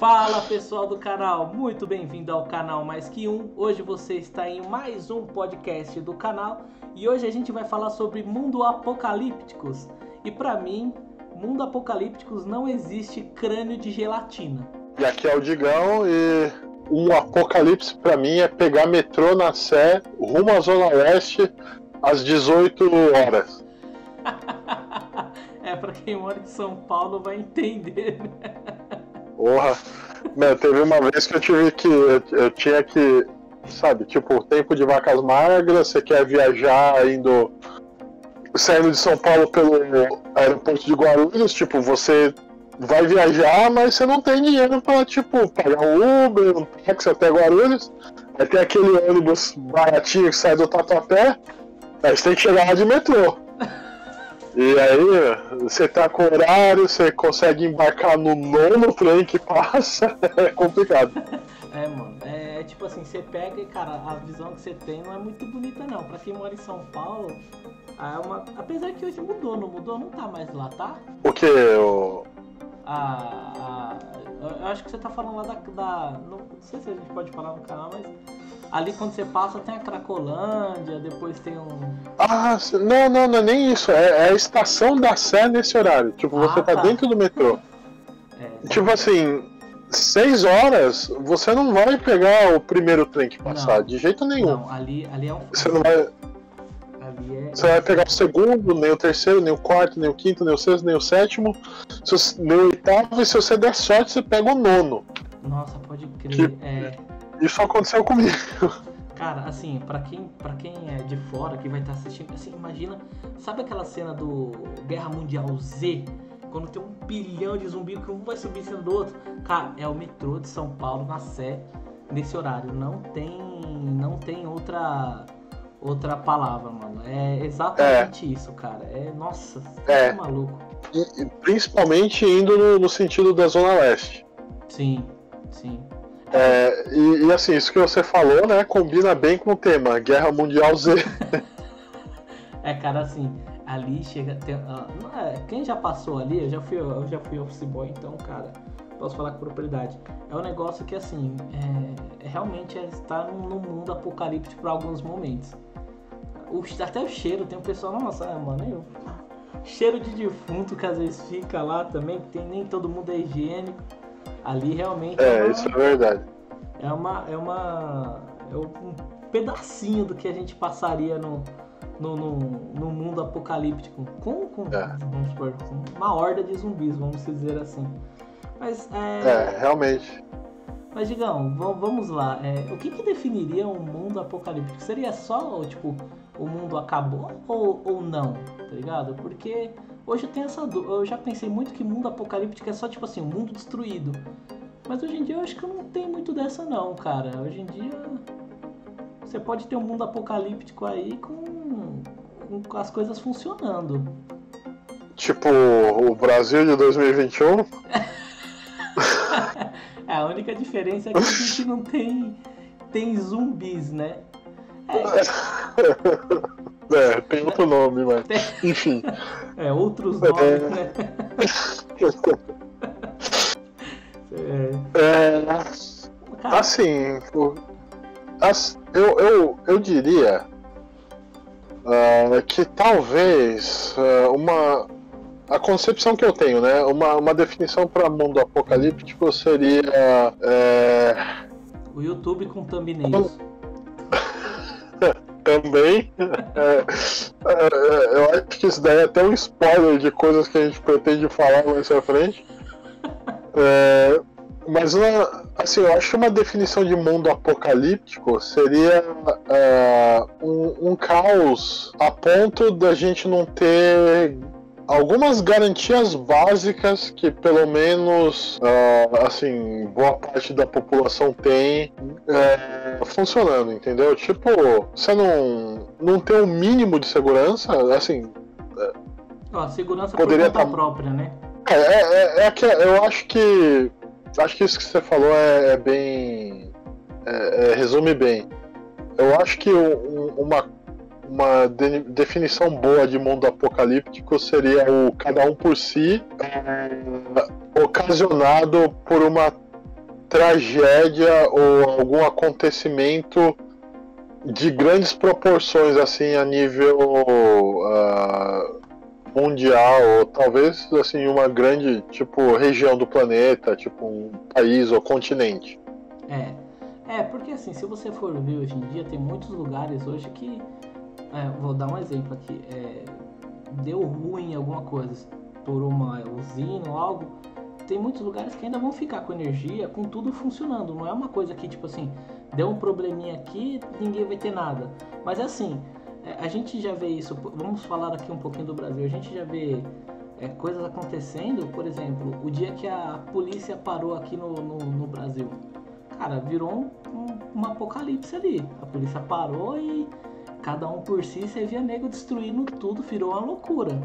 Fala pessoal do canal, muito bem-vindo ao canal Mais Que Um. Hoje você está em mais um podcast do canal e hoje a gente vai falar sobre mundo apocalípticos. E pra mim, mundo apocalípticos não existe crânio de gelatina. E aqui é o Digão e um apocalipse pra mim é pegar metrô na Sé rumo à Zona Leste às 18 horas. Pra quem mora em São Paulo vai entender, né? Porra, teve uma vez que eu tinha que, sabe, tipo, tempo de vacas magras, você quer viajar saindo de São Paulo pelo aeroporto de Guarulhos, tipo, você vai viajar, mas você não tem dinheiro pra, tipo, pagar um Uber, um táxi até Guarulhos, aí tem aquele ônibus baratinho que sai do Tatuapé, aí você tem que chegar lá de metrô. E aí, você tá com horário, você consegue embarcar no nono trem que passa, é complicado. Mano, tipo assim, você pega e, cara, a visão que você tem não é muito bonita não. Pra quem mora em São Paulo, apesar que hoje mudou, não mudou? Não tá mais lá, tá? O que? Eu acho que você tá falando lá não sei se a gente pode falar no canal, mas ali quando você passa tem a Cracolândia, depois tem um... Não é nem isso, é a estação da Sé nesse horário. Tipo, você tá dentro do metrô. Tipo assim, 6 horas, você não vai pegar o primeiro trem que passar, de jeito nenhum. Não, ali é um... Você não vai... Você vai pegar o segundo, nem o terceiro, nem o quarto, nem o quinto, nem o sexto, nem o sétimo, nem o oitavo, e se você der sorte, você pega o nono. Nossa, pode crer. Isso aconteceu comigo. Cara, assim, pra quem é de fora, que vai estar assistindo, assim, imagina, sabe aquela cena do Guerra Mundial Z? Quando tem 1 bilhão de zumbis que um vai subir em cima do outro? Cara, é o metrô de São Paulo na Sé, nesse horário. Não tem outra palavra, mano. É exatamente isso, cara. Nossa, você tá maluco. E principalmente indo no sentido da Zona Leste. Sim. E assim, isso que você falou, né, combina bem com o tema, Guerra Mundial Z. Cara, assim, ali chega... quem já passou ali, eu já fui office boy, então, cara, posso falar com propriedade. É um negócio que, assim, realmente estar num mundo apocalíptico por alguns momentos. Até o cheiro, tem um pessoal, nossa, mano, cheiro de defunto que às vezes fica lá também, que nem todo mundo é higiênico. Ali realmente isso é verdade. É um pedacinho do que a gente passaria no mundo apocalíptico vamos supor, com uma horda de zumbis, vamos dizer assim. Mas realmente. Mas Digão, vamos lá. O que definiria um mundo apocalíptico? Seria só, tipo, o mundo acabou ou não, tá ligado? Porque hoje eu tenho eu já pensei muito que mundo apocalíptico é só, tipo assim, um mundo destruído. Mas hoje em dia eu acho que eu não tenho muito dessa não, cara. Hoje em dia você pode ter um mundo apocalíptico aí com as coisas funcionando. Tipo o Brasil de 2021? A única diferença é que a gente não tem zumbis, né? Tem outro nome, mas... Enfim. Outros nomes, né? Assim, eu diria que talvez a concepção que eu tenho, né? Uma definição para mundo apocalíptico seria o YouTube com thumbnails. Também. Eu acho que isso daí é até um spoiler de coisas que a gente pretende falar mais pra frente. Mas assim, eu acho que uma definição de mundo apocalíptico seria um caos a ponto da gente não ter algumas garantias básicas que pelo menos assim, boa parte da população tem funcionando, entendeu? Tipo, você não tem um mínimo de segurança, assim... segurança poderia por conta própria, né? Eu acho que isso que você falou bem... resume bem. Eu acho que uma definição boa de mundo apocalíptico seria o cada um por si, ocasionado por uma tragédia ou algum acontecimento de grandes proporções, assim, a nível mundial, ou talvez, assim, uma grande, tipo, região do planeta, tipo, um país ou continente. Porque assim, se você for ver hoje em dia, tem muitos lugares hoje que, vou dar um exemplo aqui, deu ruim alguma coisa por uma usina ou algo, tem muitos lugares que ainda vão ficar com energia, com tudo funcionando, não é uma coisa que, tipo assim, deu um probleminha aqui, ninguém vai ter nada, mas assim, a gente já vê isso, vamos falar aqui um pouquinho do Brasil, a gente já vê coisas acontecendo, por exemplo, o dia que a polícia parou aqui no Brasil, cara, virou um apocalipse ali, a polícia parou e cada um por si, você via nego destruindo tudo, virou uma loucura.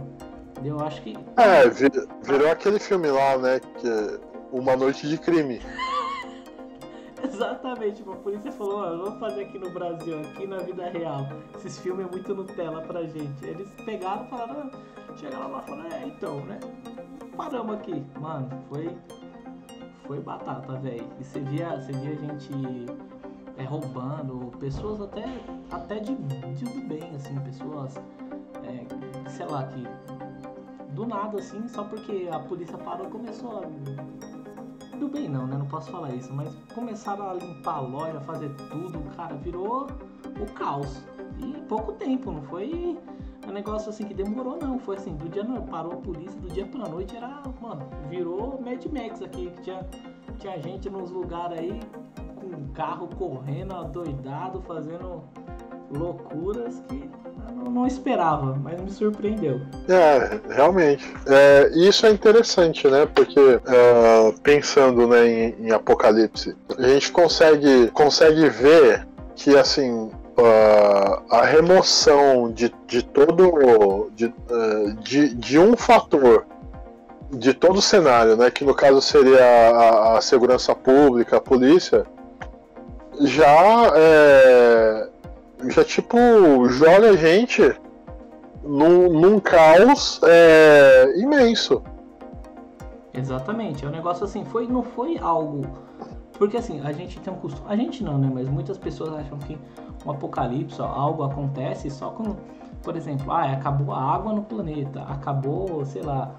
Eu acho que... virou aquele filme lá, né, que é Uma Noite de Crime. Exatamente, a polícia falou, vamos fazer aqui no Brasil, aqui na vida real. Esses filmes é muito Nutella pra gente. Eles pegaram e falaram, chegaram lá e falaram, então, né, paramos aqui. Mano, foi batata, velho. E você via gente roubando, pessoas até de bem, assim, pessoas, sei lá, que do nada, assim, só porque a polícia parou e começou a... Do bem não, né? Não posso falar isso, mas começaram a limpar a loja, fazer tudo, cara, virou o caos. E em pouco tempo, não foi um negócio assim que demorou, não. Foi assim, do dia parou a polícia, do dia pra noite virou Mad Max aqui, que tinha gente nos lugares aí com carro correndo, adoidado, fazendo loucuras que eu não esperava, mas me surpreendeu. Realmente. Isso é interessante, né? Porque pensando, né, em Apocalipse, a gente consegue ver que, assim, a remoção de todo de um fator de todo o cenário, né, que no caso seria a segurança pública, a polícia, já tipo joga a gente num caos imenso. Exatamente, é um negócio assim, não foi algo... Porque assim, a gente tem um costume... A gente não, né? Mas muitas pessoas acham que um apocalipse, algo acontece só quando... Por exemplo, acabou a água no planeta, acabou, sei lá,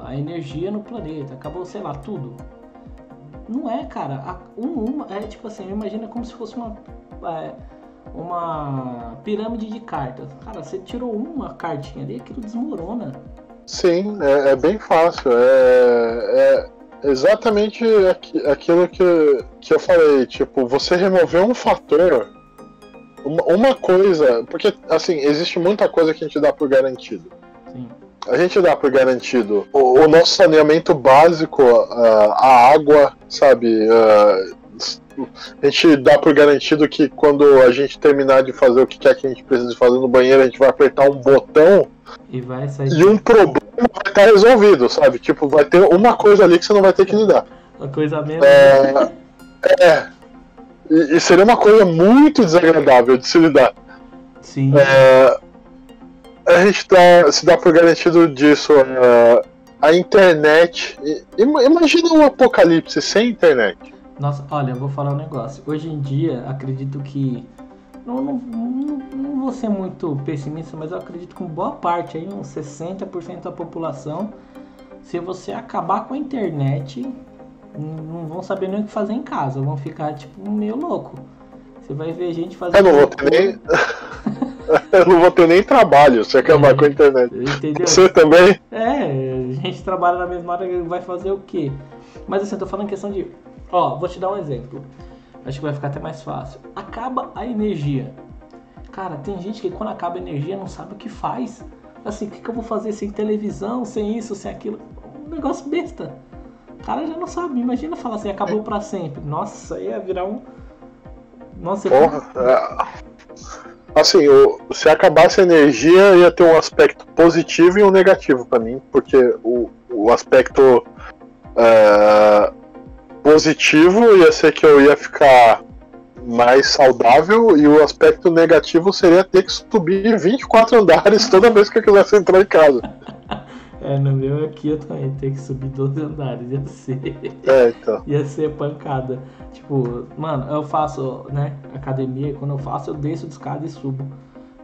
a energia no planeta, acabou, sei lá, tudo. Não é, cara. Tipo assim, imagina como se fosse uma pirâmide de cartas. Cara, você tirou uma cartinha ali, aquilo desmorona. Sim, é bem fácil. É exatamente aquilo que eu falei. Tipo, você remover um fator, uma coisa... Porque, assim, existe muita coisa que a gente dá por garantido. Sim. A gente dá por garantido o nosso saneamento básico, a água, sabe? A gente dá por garantido que quando a gente terminar de fazer o que quer que a gente precisa fazer no banheiro, a gente vai apertar um botão e vai sair. E um problema vai estar resolvido, sabe? Tipo, vai ter uma coisa ali que você não vai ter que lidar. Uma coisa menos. E seria uma coisa muito desagradável de se lidar. Sim. A gente se dá por garantido disso. A internet. Imagina um apocalipse sem internet. Nossa, olha, eu vou falar um negócio. Hoje em dia, acredito que... Não vou ser muito pessimista, mas eu acredito que boa parte, aí, uns 60% da população, se você acabar com a internet, não vão saber nem o que fazer em casa. Vão ficar, tipo, meio louco. Você vai ver gente fazendo... Eu não vou ter nem trabalho se acabar com a internet. Entendeu? Você também? A gente trabalha na mesma área, vai fazer o quê? Mas assim, eu tô falando em questão de... vou te dar um exemplo. Acho que vai ficar até mais fácil. Acaba a energia. Cara, tem gente que quando acaba a energia não sabe o que faz. Assim, o que eu vou fazer sem televisão, sem isso, sem aquilo? Um negócio besta. O cara já não sabe. Imagina falar assim, acabou pra sempre. Nossa, ia virar um... Nossa, Assim, se acabasse a energia, ia ter um aspecto positivo e um negativo pra mim. Porque o aspecto positivo ia ser que eu ia ficar mais saudável, e o aspecto negativo seria ter que subir 24 andares toda vez que eu quisesse entrar em casa. No meu aqui eu também tenho que subir 12 andares. Então. Ia ser pancada. Tipo, mano, eu faço, né, academia, quando eu faço, eu desço de escada e subo.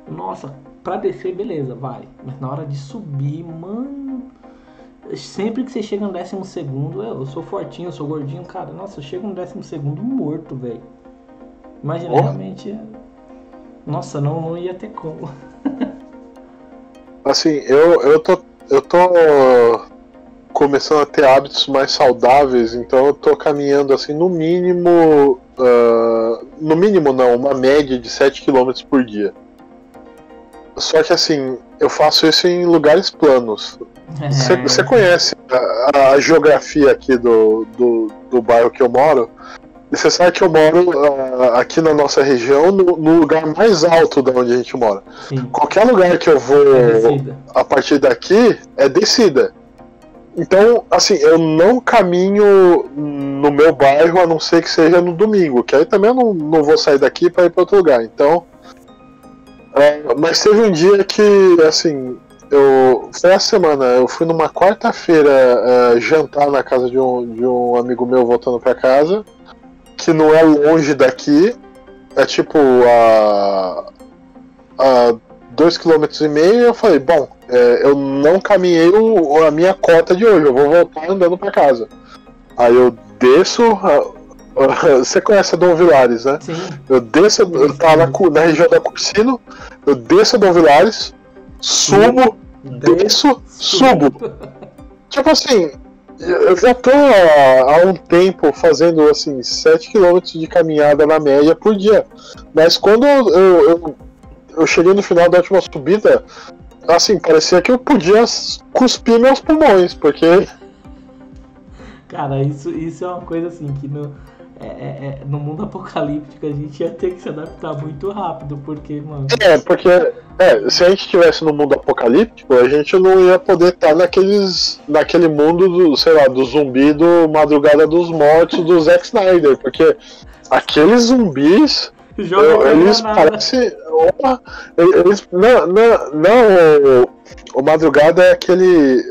Nossa, pra descer, beleza, vai. Mas na hora de subir, mano. Sempre que você chega no 12º, eu sou fortinho, eu sou gordinho, cara. Nossa, eu chego no 12º morto, velho. Imagina, realmente. Nossa, não ia ter como. Assim, eu tô começando a ter hábitos mais saudáveis, então eu tô caminhando assim no mínimo. No mínimo não, uma média de 7 quilômetros por dia. Só que assim, eu faço isso em lugares planos. Você conhece a geografia aqui do bairro que eu moro? E você sabe que eu moro aqui na nossa região, no lugar mais alto da onde a gente mora. Sim. Qualquer lugar que eu vou a partir daqui é descida. Então, assim, eu não caminho no meu bairro a não ser que seja no domingo, que aí também eu não vou sair daqui para ir para outro lugar. Então, mas teve um dia que, assim, foi a semana, eu fui numa quarta-feira jantar na casa de um amigo meu voltando para casa, que não é longe daqui, é tipo a 2,5 km, e eu falei, bom, eu não caminhei a minha cota de hoje, eu vou voltar andando para casa. Aí eu desço, você conhece a Dom Vilares, né? Sim. Eu desço, eu tava na região da Cursino, eu desço a Dom Vilares, subo, desço, subo. Tipo assim, eu já tô há um tempo fazendo assim 7 km de caminhada na média por dia. Mas quando eu cheguei no final da última subida, assim, parecia que eu podia cuspir meus pulmões, porque... Cara, isso é uma coisa assim que no mundo apocalíptico a gente ia ter que se adaptar muito rápido, porque, mano... Porque se a gente estivesse no mundo apocalíptico, a gente não ia poder estar naquele mundo do, sei lá, do zumbi do Madrugada dos Mortos do Zack Snyder, porque aqueles zumbis, eles parecem... Eles, não, o Madrugada é aquele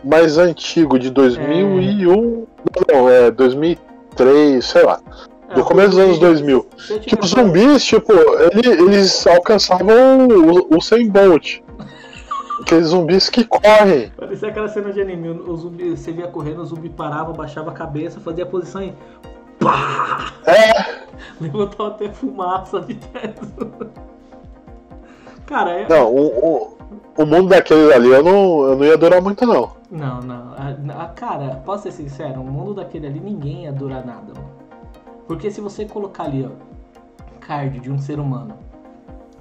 mais antigo, de 2001, não, 2003, sei lá. No começo dos anos 2000. Que os zumbis, tipo, eles alcançavam o 100 Bolt. Aqueles zumbis que correm. Parecia aquela cena de anime. O zumbi, você via correndo, o zumbi parava, baixava a cabeça, fazia a posição e... pá! Levantava até fumaça de teto. Cara, Não, o mundo daqueles ali eu não ia durar muito, não. Não. Cara, posso ser sincero, o mundo daquele ali ninguém ia durar nada, mano. Porque se você colocar ali, ó, cardio de um ser humano,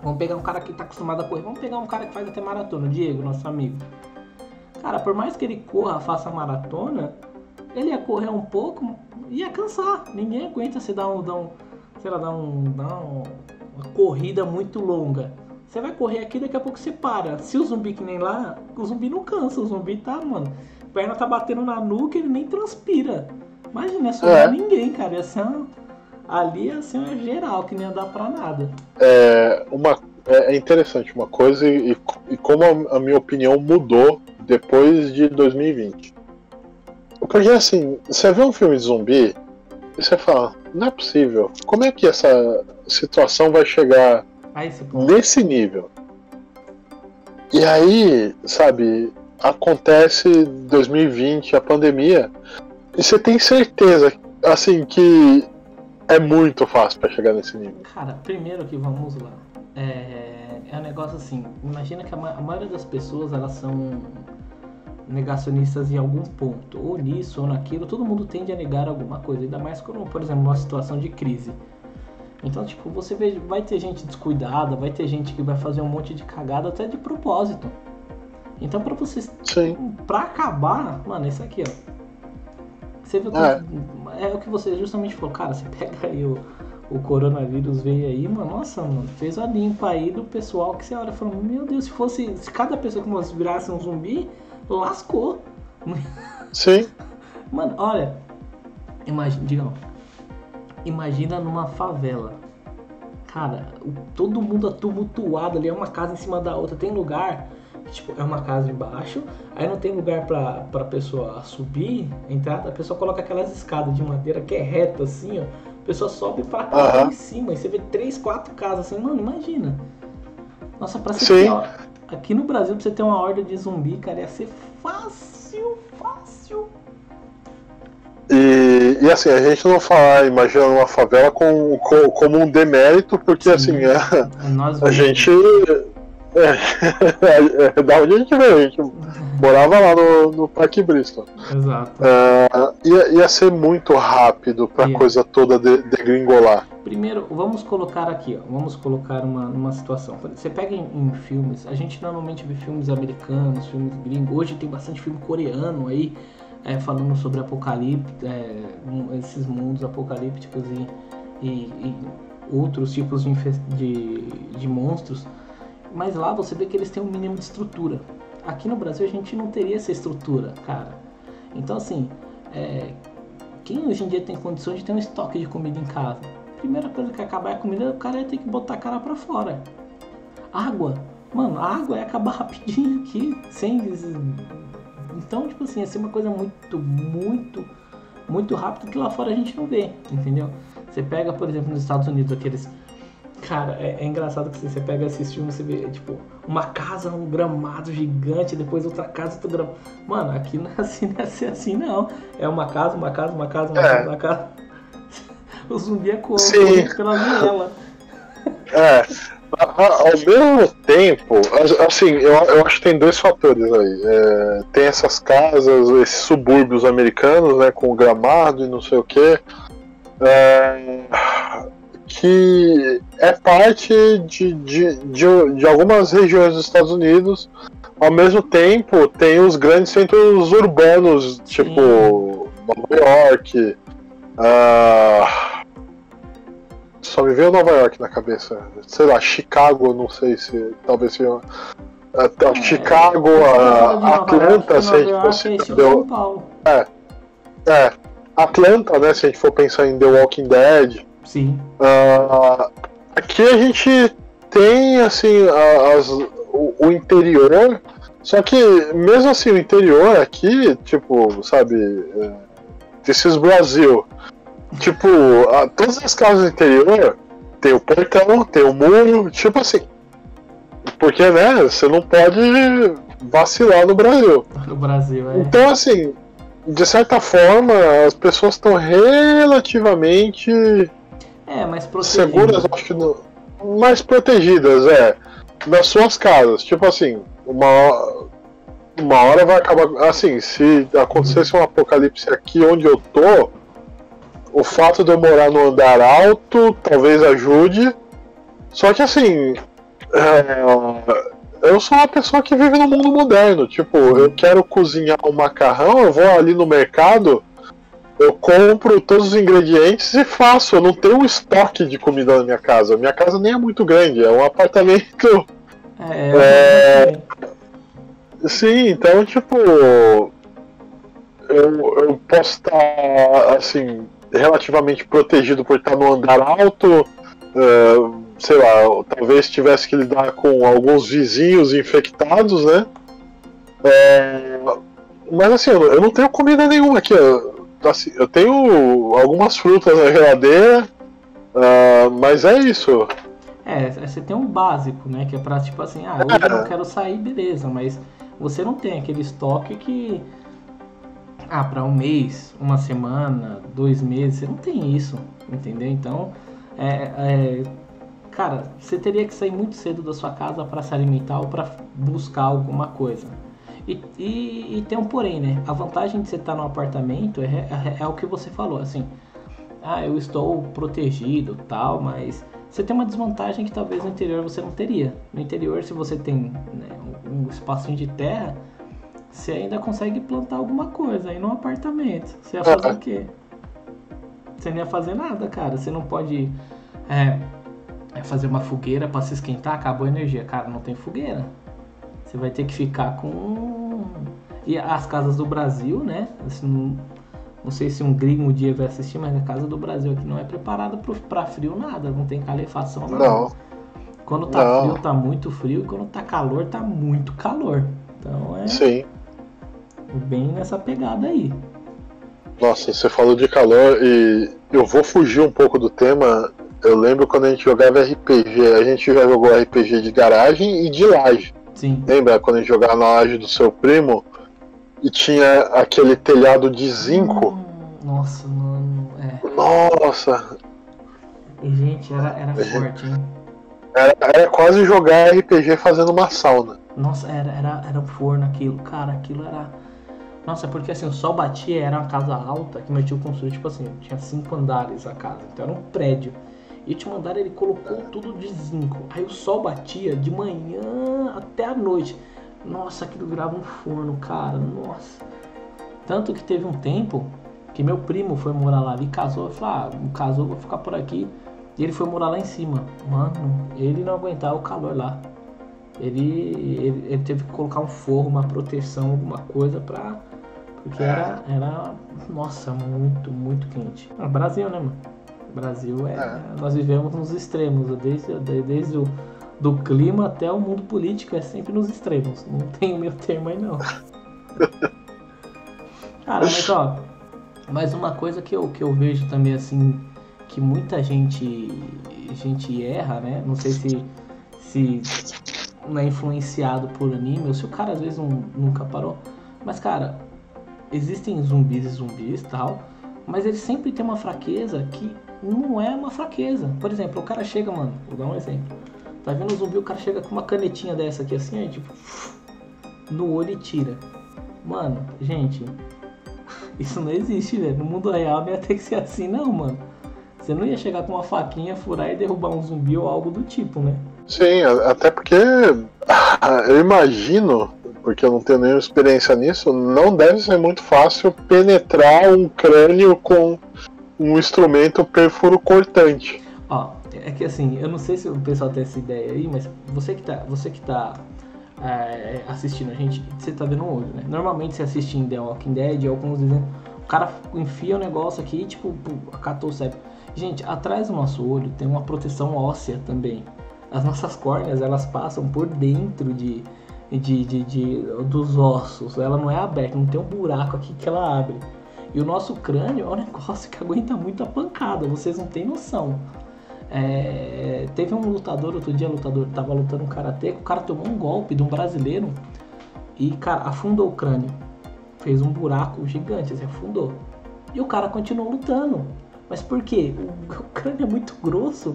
vamos pegar um cara que tá acostumado a correr, vamos pegar um cara que faz até maratona, o Diego, nosso amigo. Cara, por mais que ele corra, faça maratona, ele ia correr um pouco e ia cansar. Ninguém aguenta se dar uma corrida muito longa. Você vai correr aqui, daqui a pouco você para. Se o zumbi que nem lá, o zumbi não cansa, o zumbi tá, mano, a perna tá batendo na nuca, ele nem transpira. Imagina, é só ninguém, cara. Ali ia ser uma geral, que nem ia dar pra nada. É interessante uma coisa, e como a minha opinião mudou depois de 2020. Porque assim, você vê um filme de zumbi e você fala, não é possível. Como é que essa situação vai chegar nesse nível? E aí, sabe, acontece 2020, a pandemia, e você tem certeza, assim, que é muito fácil pra chegar nesse nível. Cara, primeiro que vamos lá. É um negócio assim, imagina que a maioria das pessoas, elas são negacionistas em algum ponto, ou nisso ou naquilo, todo mundo tende a negar alguma coisa, ainda mais quando, por exemplo, numa situação de crise. Então, tipo, você vê, vai ter gente descuidada, vai ter gente que vai fazer um monte de cagada até de propósito. Então, pra vocês, pra acabar, mano, isso aqui, ó. Você viu é o que você justamente falou, cara, você pega aí o coronavírus veio aí, mano, nossa, mano, fez a limpa aí do pessoal que você olha e fala, meu Deus, se cada pessoa que nós virasse um zumbi, lascou. Sim. Mano, olha, imagina numa favela. Cara, todo mundo tumultuado ali, é uma casa em cima da outra. Tem lugar tipo, é uma casa embaixo, aí não tem lugar pra pessoa subir, entrar, a pessoa coloca aquelas escadas de madeira que é reta assim, ó. A pessoa sobe pra casa em cima, e você vê 3, 4 casas assim, mano, imagina. Nossa, pra você ter, ó, aqui no Brasil, pra você ter uma horda de zumbi, cara, ia ser fácil. E assim, a gente não fala, imagina uma favela como um demérito, porque assim, a gente. Da onde a gente veio, a gente morava lá no Parque Bristol. Exato. Ia ser muito rápido pra coisa toda degringolar. Primeiro, vamos colocar aqui, ó, vamos colocar uma situação. Você pega em filmes, a gente normalmente vê filmes americanos, filmes gringos, hoje tem bastante filme coreano aí, falando sobre apocalipse, esses mundos apocalípticos e outros tipos de monstros. Mas lá você vê que eles têm um mínimo de estrutura. Aqui no Brasil a gente não teria essa estrutura, cara. Então assim, quem hoje em dia tem condições de ter um estoque de comida em casa? Primeira coisa que acabar é a comida, o cara ia ter que botar a cara pra fora. Água. Mano, a água ia acabar rapidinho aqui, Então, tipo assim, ia ser uma coisa muito rápida que lá fora a gente não vê, entendeu? Você pega, por exemplo, nos Estados Unidos, aqueles... Cara, é engraçado que você pega esses filmes, você vê, tipo, uma casa, um gramado gigante, depois outra casa, outro gramado. Mano, aqui não é assim, não. É uma casa. O zumbi é correndo pela janela. Ao mesmo tempo, assim, eu acho que tem 2 fatores aí. Tem essas casas, esses subúrbios americanos, né, com gramado e não sei o quê. Que é parte de algumas regiões dos Estados Unidos. Ao mesmo tempo, tem os grandes centros urbanos, tipo Nova York. Só me veio Nova York na cabeça. Sei lá, Chicago, não sei se talvez seja. Chicago, Atlanta, se a gente fosse. São Paulo. Atlanta, né? Se a gente for pensar em The Walking Dead. Sim. Aqui a gente tem assim o interior, só que mesmo assim o interior aqui, tipo, sabe, this is Brasil. Tipo, todas as casas do interior tem o portão, tem o muro, tipo assim. Porque, né, você não pode vacilar no Brasil. No Brasil, Então, assim, de certa forma, as pessoas estão relativamente mais protegidas. Seguras, acho que não. Mais protegidas, nas suas casas. Tipo assim, uma hora vai acabar. Assim, se acontecesse um apocalipse aqui onde eu tô, o fato de eu morar no andar alto talvez ajude. Só que assim, eu sou uma pessoa que vive no mundo moderno. Tipo, eu quero cozinhar um macarrão, eu vou ali no mercado, eu compro todos os ingredientes e faço. Eu não tenho um estoque de comida na minha casa. Minha casa nem é muito grande, é um apartamento. Sim, então, tipo, eu posso estar, assim, relativamente protegido por estar no andar alto. Sei lá, talvez tivesse que lidar com alguns vizinhos infectados, né? Mas assim, eu não tenho comida nenhuma aqui. Assim, eu tenho algumas frutas na geladeira, mas é isso. Você tem um básico, né? Que é pra, tipo assim, hoje eu não quero sair, beleza, mas você não tem aquele estoque que... pra um mês, uma semana, 2 meses, você não tem isso, entendeu? Então, cara, você teria que sair muito cedo da sua casa para se alimentar ou para buscar alguma coisa. E tem um porém, né? A vantagem de você estar no apartamento é o que você falou, assim. Eu estou protegido, tal, mas você tem uma desvantagem que talvez no interior você não teria. No interior, se você tem, né, um espacinho de terra, você ainda consegue plantar alguma coisa. Aí no apartamento, você ia fazer o quê? Você não ia fazer nada, cara. Você não pode fazer uma fogueira para se esquentar, acabou a energia. Cara, não tem fogueira. Você vai ter que ficar com... E as casas do Brasil, né? Assim, não sei se um gringo um dia vai assistir, mas a casa do Brasil aqui não é preparada para frio nada. Não tem calefação, nada. Não. Quando tá Não. frio, tá muito frio. E quando tá calor, tá muito calor. Então é Sim. bem nessa pegada aí. Nossa, você falou de calor e eu vou fugir um pouco do tema. Eu lembro quando a gente jogava RPG, a gente já jogou RPG de garagem e de laje. Sim. Lembra quando a gente jogava na laje do seu primo e tinha aquele telhado de zinco? Nossa, mano. Nossa, E, gente, era forte, hein? era quase jogar RPG fazendo uma sauna. Nossa, era um forno aquilo. Cara, aquilo era. Nossa, porque assim, o sol batia, era uma casa alta que meu tio construiu, tipo assim, tinha 5 andares a casa, então era um prédio. E o último andar ele colocou tudo de zinco. Aí o sol batia de manhã até a noite. Nossa, aquilo virava um forno, cara, nossa. Tanto que teve um tempo que meu primo foi morar lá, ele casou, eu falei, casou, vou ficar por aqui. E ele foi morar lá em cima. Mano, ele não aguentava o calor lá. Ele teve que colocar um forro, uma proteção, alguma coisa pra... Porque era nossa, muito, muito quente. Brasil, né, mano? Brasil nós vivemos nos extremos, desde o do clima até o mundo político, é sempre nos extremos. Não tem o meio termo aí, não. Cara, mas ó, mais uma coisa que eu vejo também, assim, que muita gente erra, né? Não sei se não é influenciado por anime, ou se o cara às vezes nunca parou. Mas, cara, existem zumbis e zumbis e tal, mas eles sempre têm uma fraqueza que não é uma fraqueza. Por exemplo, o cara chega, mano, vou dar um exemplo. Tá vendo o zumbi, o cara chega com uma canetinha dessa aqui assim, aí tipo, no olho e tira. Mano, gente, isso não existe, velho. No mundo real não ia ter que ser assim, não, mano. Você não ia chegar com uma faquinha, furar e derrubar um zumbi ou algo do tipo, né? Sim, até porque eu imagino, porque eu não tenho nenhuma experiência nisso, não deve ser muito fácil penetrar um crânio com um instrumento perfuro cortante. Ó, é que assim, eu não sei se o pessoal tem essa ideia aí, mas você que tá assistindo a gente, você tá vendo um olho, né? Normalmente você assiste em The Walking Dead, alguns dizendo, o cara enfia o negócio aqui e tipo, acatou o cérebro. Gente, atrás do nosso olho tem uma proteção óssea também. As nossas córneas, elas passam por dentro dos ossos. Ela não é aberta, não tem um buraco aqui que ela abre. E o nosso crânio é um negócio que aguenta muito a pancada, vocês não têm noção. Teve um lutador, outro dia tava lutando um karatê, o cara tomou um golpe de um brasileiro e, cara, afundou o crânio. Fez um buraco gigante, assim, afundou. E o cara continuou lutando. Mas por quê? O crânio é muito grosso.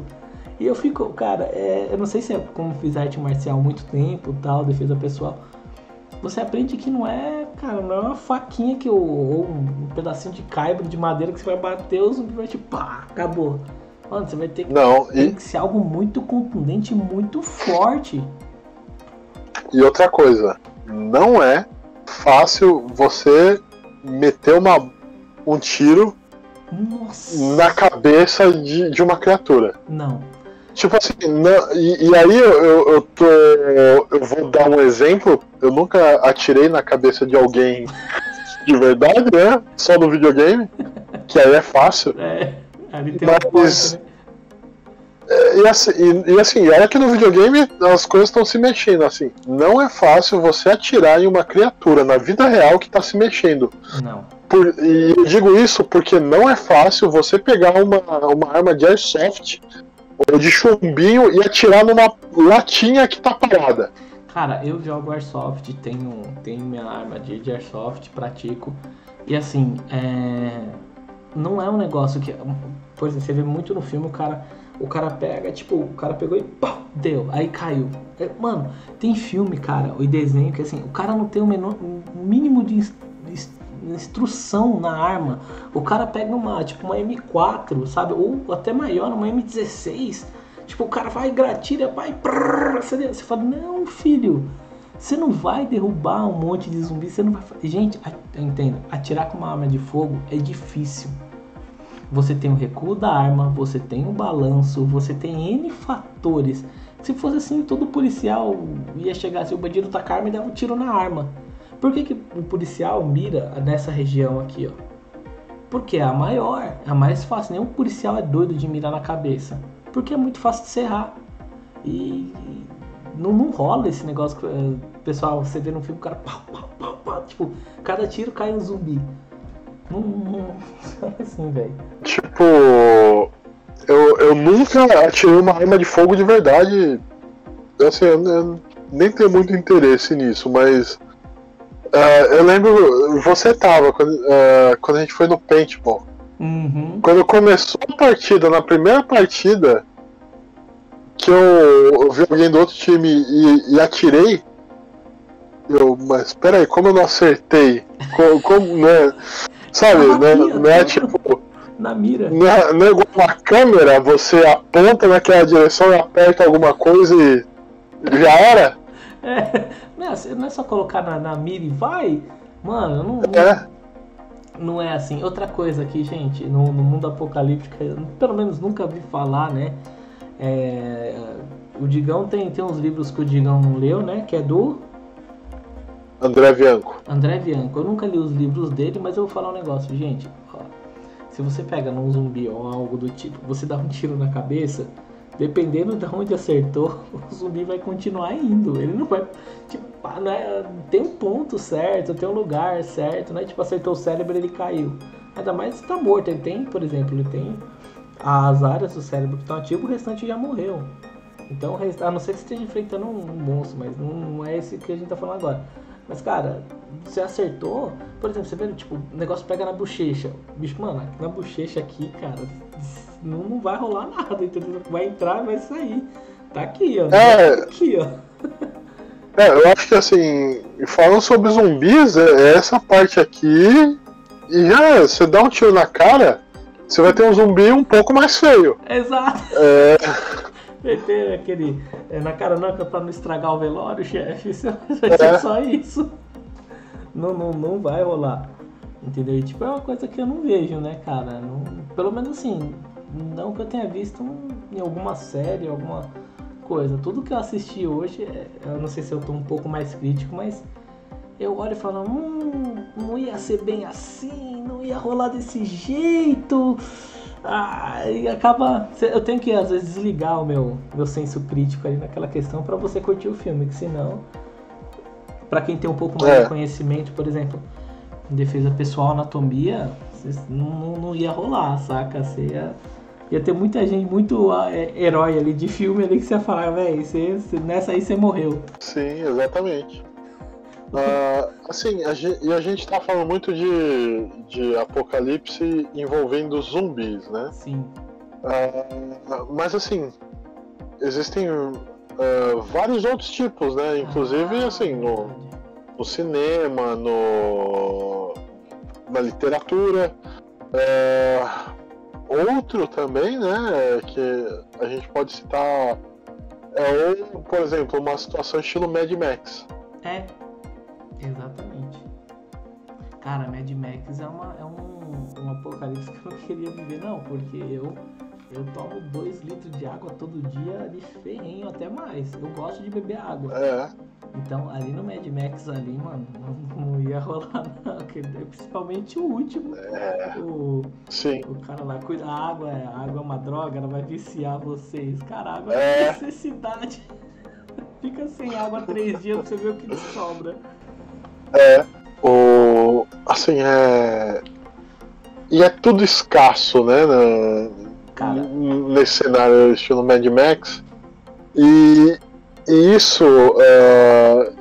E eu fico, cara, eu não sei se é como fiz arte marcial há muito tempo, tal, defesa pessoal. Você aprende que não é, cara, não é uma faquinha ou um pedacinho de caibro de madeira que você vai bater, o zumbi vai tipo, pá, acabou. Mano, você vai ter que, tem que ser algo muito contundente, muito forte. E outra coisa, não é fácil você meter um tiro na cabeça de uma criatura. Não. Tipo assim, e aí eu vou dar um exemplo. Eu nunca atirei na cabeça de alguém de verdade, né? Só no videogame, que aí é fácil. Ali tem uma porta, né? E assim, olha que no videogame as coisas estão se mexendo, assim. Não é fácil você atirar em uma criatura na vida real que está se mexendo. Não. E eu digo isso porque não é fácil você pegar uma arma de airsoft ou de chumbinho e atirar numa latinha que tá parada. Cara, eu jogo airsoft, tenho minha arma de airsoft, pratico. E assim, não é um negócio que... Por exemplo, você vê muito no filme, o cara pega, tipo, o cara pegou e pá, deu, aí caiu. Mano, tem filme, cara, e desenho que assim, o cara não tem o mínimo de instrução na arma. O cara pega uma M4, sabe? Ou até maior, uma M16. Tipo, o cara vai, gratira, vai, você fala, não, filho, você não vai derrubar um monte de zumbi, você não vai... Gente, eu entendo, atirar com uma arma de fogo é difícil. Você tem o recuo da arma, você tem o balanço, você tem N fatores. Se fosse assim, todo policial ia chegar assim, o bandido tacar a arma e dava um tiro na arma. Por que o policial mira nessa região aqui, ó? Porque é a maior, é a mais fácil. Nenhum policial é doido de mirar na cabeça. Porque é muito fácil de serrar. E não rola esse negócio. Pessoal, você vê no filme, o cara pá, tipo, cada tiro cai um zumbi. Não é assim, velho. Tipo, eu nunca atirei uma arma de fogo de verdade. Assim, eu nem tenho muito interesse nisso, mas eu lembro, você tava quando a gente foi no paintball. Uhum. Quando começou a partida, na primeira partida, que eu vi alguém do outro time e atirei, mas peraí, como eu não acertei? Como né? Sabe, não é tipo. Na mira. Não é igual uma câmera, você aponta naquela direção e aperta alguma coisa e já era? Não é só colocar na mira e vai? Mano, não é assim. Outra coisa aqui, gente, no mundo apocalíptico, pelo menos nunca vi falar, né? O Digão tem uns livros que o Digão não leu, né? Que é do André Bianco. Eu nunca li os livros dele, mas eu vou falar um negócio, gente. Ó, se você pega num zumbi ou algo do tipo, você dá um tiro na cabeça, dependendo de onde acertou, o zumbi vai continuar indo. Ele não vai. Tipo, tem um ponto certo, tem um lugar certo, né? Tipo, acertou o cérebro e ele caiu. Ainda mais se tá morto. Ele tem, por exemplo, as áreas do cérebro que estão ativas, o restante já morreu. Então, a não ser que você esteja enfrentando um monstro, mas não é esse que a gente tá falando agora. Mas, cara, você acertou, por exemplo, você vê, tipo, o negócio pega na bochecha. Bicho, mano, na bochecha aqui, cara, não vai rolar nada, entendeu? Vai entrar e vai sair. Tá aqui, ó. Tá aqui, ó. Eu acho que, assim, falando sobre zumbis, é essa parte aqui, e já, você dá um tiro na cara, você vai ter um zumbi um pouco mais feio. Exato. Tem aquele na cara não, que é pra não estragar o velório, chefe. Vai ser só isso. Não vai rolar. Entendeu? E, tipo, é uma coisa que eu não vejo, né, cara? Pelo menos assim, não que eu tenha visto em alguma série, alguma coisa. Tudo que eu assisti hoje, eu não sei se eu tô um pouco mais crítico, mas eu olho e falo, não ia ser bem assim, não ia rolar desse jeito. E acaba. Eu tenho que às vezes desligar o meu senso crítico ali naquela questão pra você curtir o filme, que senão, pra quem tem um pouco mais de conhecimento, por exemplo, em defesa pessoal, anatomia, não ia rolar, saca? Você ia ter muita gente, muito herói ali de filme ali que você ia falar, velho, nessa aí você morreu. Sim, exatamente. Assim, a gente tá falando muito de apocalipse envolvendo zumbis, né? Sim. Mas assim, existem vários outros tipos, né? Inclusive, assim, no cinema, na literatura. Outro também, né? Que a gente pode citar ou, por exemplo, uma situação estilo Mad Max. Exatamente. Cara, Mad Max é um apocalipse que eu não queria viver, não, porque eu tomo 2 litros de água todo dia de ferrenho, até mais. Eu gosto de beber água. Então, ali no Mad Max, ali, mano, não ia rolar, não. Principalmente o último. Sim. O cara lá, cuida, a água é uma droga, ela vai viciar vocês. Cara, água é necessidade. Fica sem água 3 dias pra você ver o que sobra. Assim, e é tudo escasso, né? Nesse cenário estilo Mad Max. E isso.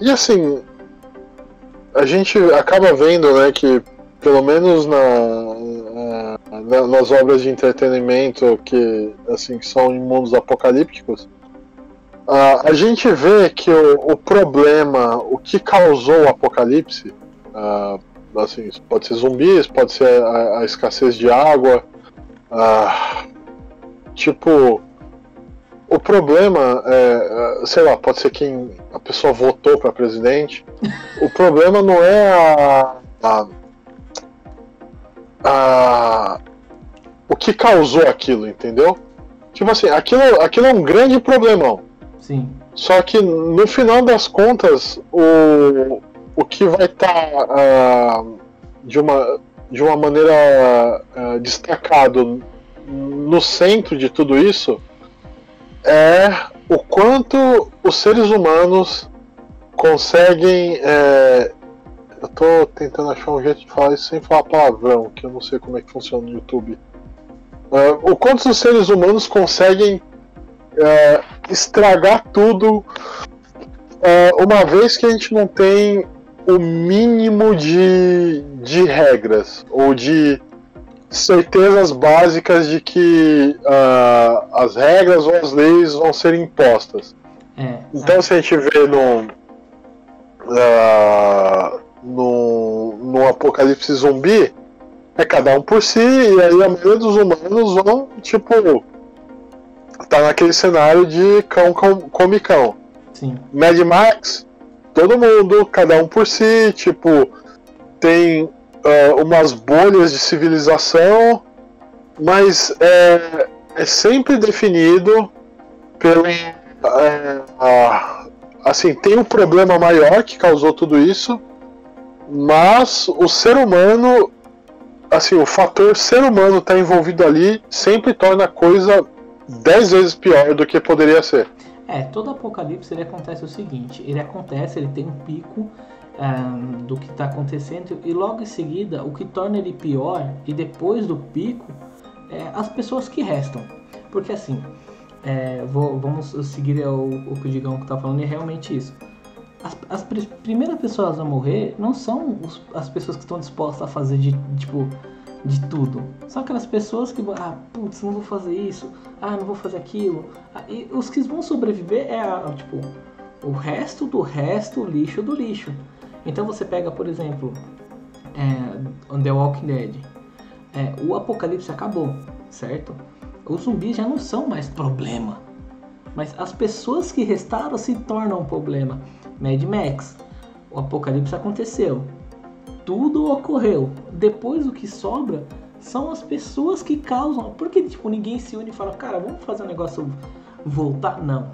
E assim, a gente acaba vendo, né, que pelo menos nas obras de entretenimento que, assim, que são em mundos apocalípticos, a gente vê que o problema, o que causou o apocalipse, assim, pode ser zumbis, pode ser a escassez de água, tipo, o problema sei lá, pode ser quem a pessoa votou para presidente. O problema não é o que causou aquilo, entendeu? Tipo assim, aquilo é um grande problemão. Sim. Só que no final das contas, o que vai estar de uma maneira destacado no centro de tudo isso é o quanto os seres humanos conseguem. Eu tô tentando achar um jeito de falar isso sem falar palavrão, que eu não sei como é que funciona no YouTube. O quanto os seres humanos conseguem estragar tudo, uma vez que a gente não tem o mínimo de regras ou de certezas básicas de que as regras ou as leis vão ser impostas. Então, se a gente vê num apocalipse zumbi, é cada um por si, e aí a maioria dos humanos vão, tipo, tá naquele cenário de cão come cão. Sim. Mad Max, todo mundo, cada um por si, tipo, tem umas bolhas de civilização, mas é sempre definido pelo. Assim, tem um problema maior que causou tudo isso, mas o ser humano, assim, o fator ser humano estar envolvido ali sempre torna a coisa 10 vezes pior do que poderia ser. Todo apocalipse ele acontece o seguinte, ele tem um pico do que está acontecendo e logo em seguida o que torna ele pior e depois do pico as pessoas que restam, porque assim vamos seguir o que o Digão está falando, e é realmente isso. As primeiras pessoas a morrer não são as pessoas que estão dispostas a fazer de tudo. São aquelas pessoas que putz, não vou fazer isso, não vou fazer aquilo. E os que vão sobreviver o resto do resto, o lixo do lixo. Então você pega, por exemplo, The Walking Dead. O apocalipse acabou, certo? Os zumbis já não são mais problema, mas as pessoas que restaram se tornam um problema. Mad Max, o apocalipse aconteceu, tudo ocorreu, depois o que sobra são as pessoas que causam, porque ninguém se une e fala, cara, vamos fazer um negócio voltar, não,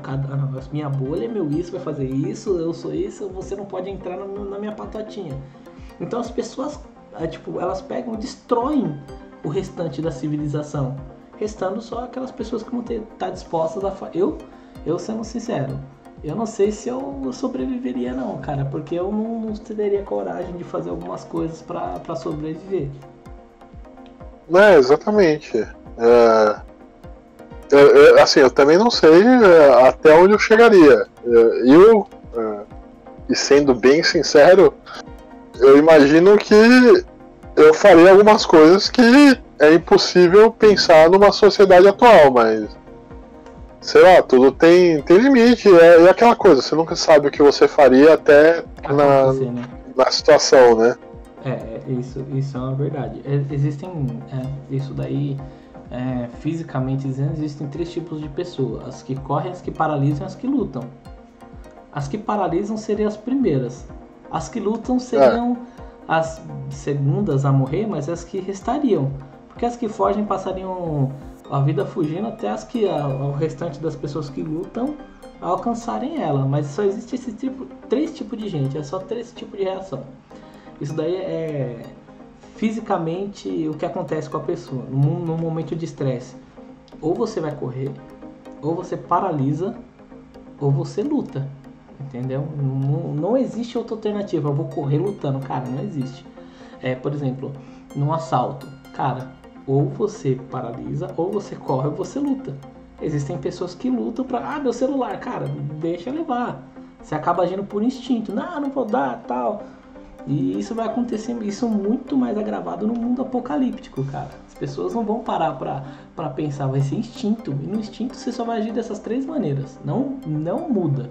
minha bolha é meu isso, vai fazer isso, eu sou isso, você não pode entrar na minha patotinha. Então as pessoas, elas pegam e destroem o restante da civilização, restando só aquelas pessoas que vão estar dispostas a eu sendo sincero, eu não sei se eu sobreviveria não, cara, porque eu não teria coragem de fazer algumas coisas pra sobreviver. Exatamente. Assim, eu também não sei até onde eu chegaria. E sendo bem sincero, eu imagino que eu faria algumas coisas que é impossível pensar numa sociedade atual, mas sei lá, tudo tem limite, é aquela coisa, você nunca sabe o que você faria até na situação, né? Isso é uma verdade. Existem, isso daí, fisicamente dizendo, existem 3 tipos de pessoas: as que correm, as que paralisam e as que lutam. As que paralisam seriam as primeiras, as que lutam seriam as segundas a morrer, mas as que restariam, porque as que fogem passariam a vida fugindo até o restante das pessoas que lutam alcançarem ela. Mas só existe esse 3 tipos de gente, é só 3 tipos de reação. Isso daí é fisicamente o que acontece com a pessoa no momento de estresse. Ou você vai correr, ou você paralisa, ou você luta, entendeu? Não existe outra alternativa, eu vou correr lutando, cara, não existe. Por exemplo, num assalto, cara, ou você paralisa, ou você corre, ou você luta. Existem pessoas que lutam pra, meu celular, cara, deixa levar. Você acaba agindo por instinto, não vou dar, tal. E isso vai acontecer, isso muito mais agravado no mundo apocalíptico, cara. As pessoas não vão parar pra pensar, vai ser instinto. E no instinto você só vai agir dessas 3 maneiras. Não muda.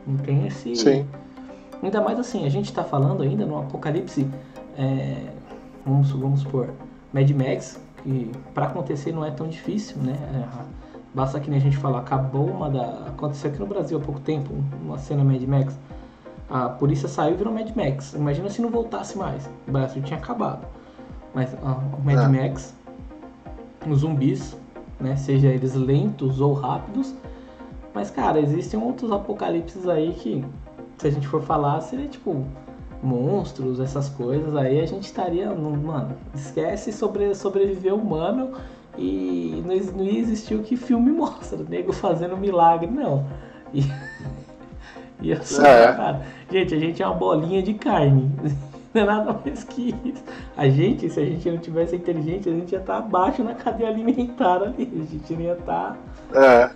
Não tem esse... Sim. Ainda mais assim, a gente tá falando ainda no apocalipse, vamos supor, Mad Max, que pra acontecer não é tão difícil, né? Basta que nem a gente falar, aconteceu aqui no Brasil há pouco tempo, uma cena Mad Max. A polícia saiu e virou Mad Max. Imagina se não voltasse mais. O Brasil tinha acabado. Mas o Mad Max, os zumbis, né? Seja eles lentos ou rápidos. Mas, cara, existem outros apocalipses aí que, se a gente for falar, seria monstros, essas coisas, aí a gente estaria, mano, esquece sobreviver humano e não ia existir o que filme mostra, nego fazendo milagre, não. E eu sou, cara, gente, a gente é uma bolinha de carne, não é nada mais que isso. Se a gente não tivesse inteligente, a gente ia estar abaixo na cadeia alimentar ali, a gente não ia estar... A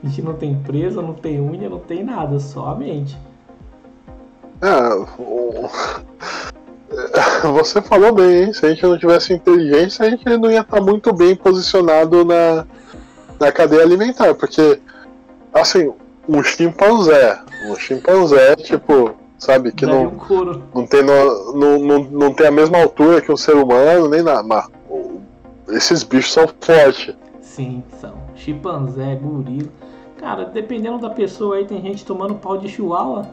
gente não tem presa, não tem unha, não tem nada, só a mente. Você falou bem, hein? Se a gente não tivesse inteligência, a gente não ia estar muito bem posicionado na cadeia alimentar, porque, assim, um chimpanzé, tipo, sabe, que não tem a mesma altura que um ser humano, nem nada, mas esses bichos são fortes. Sim, são. Chimpanzé, gorila. Cara, dependendo da pessoa aí, tem gente tomando pau de chihuahua.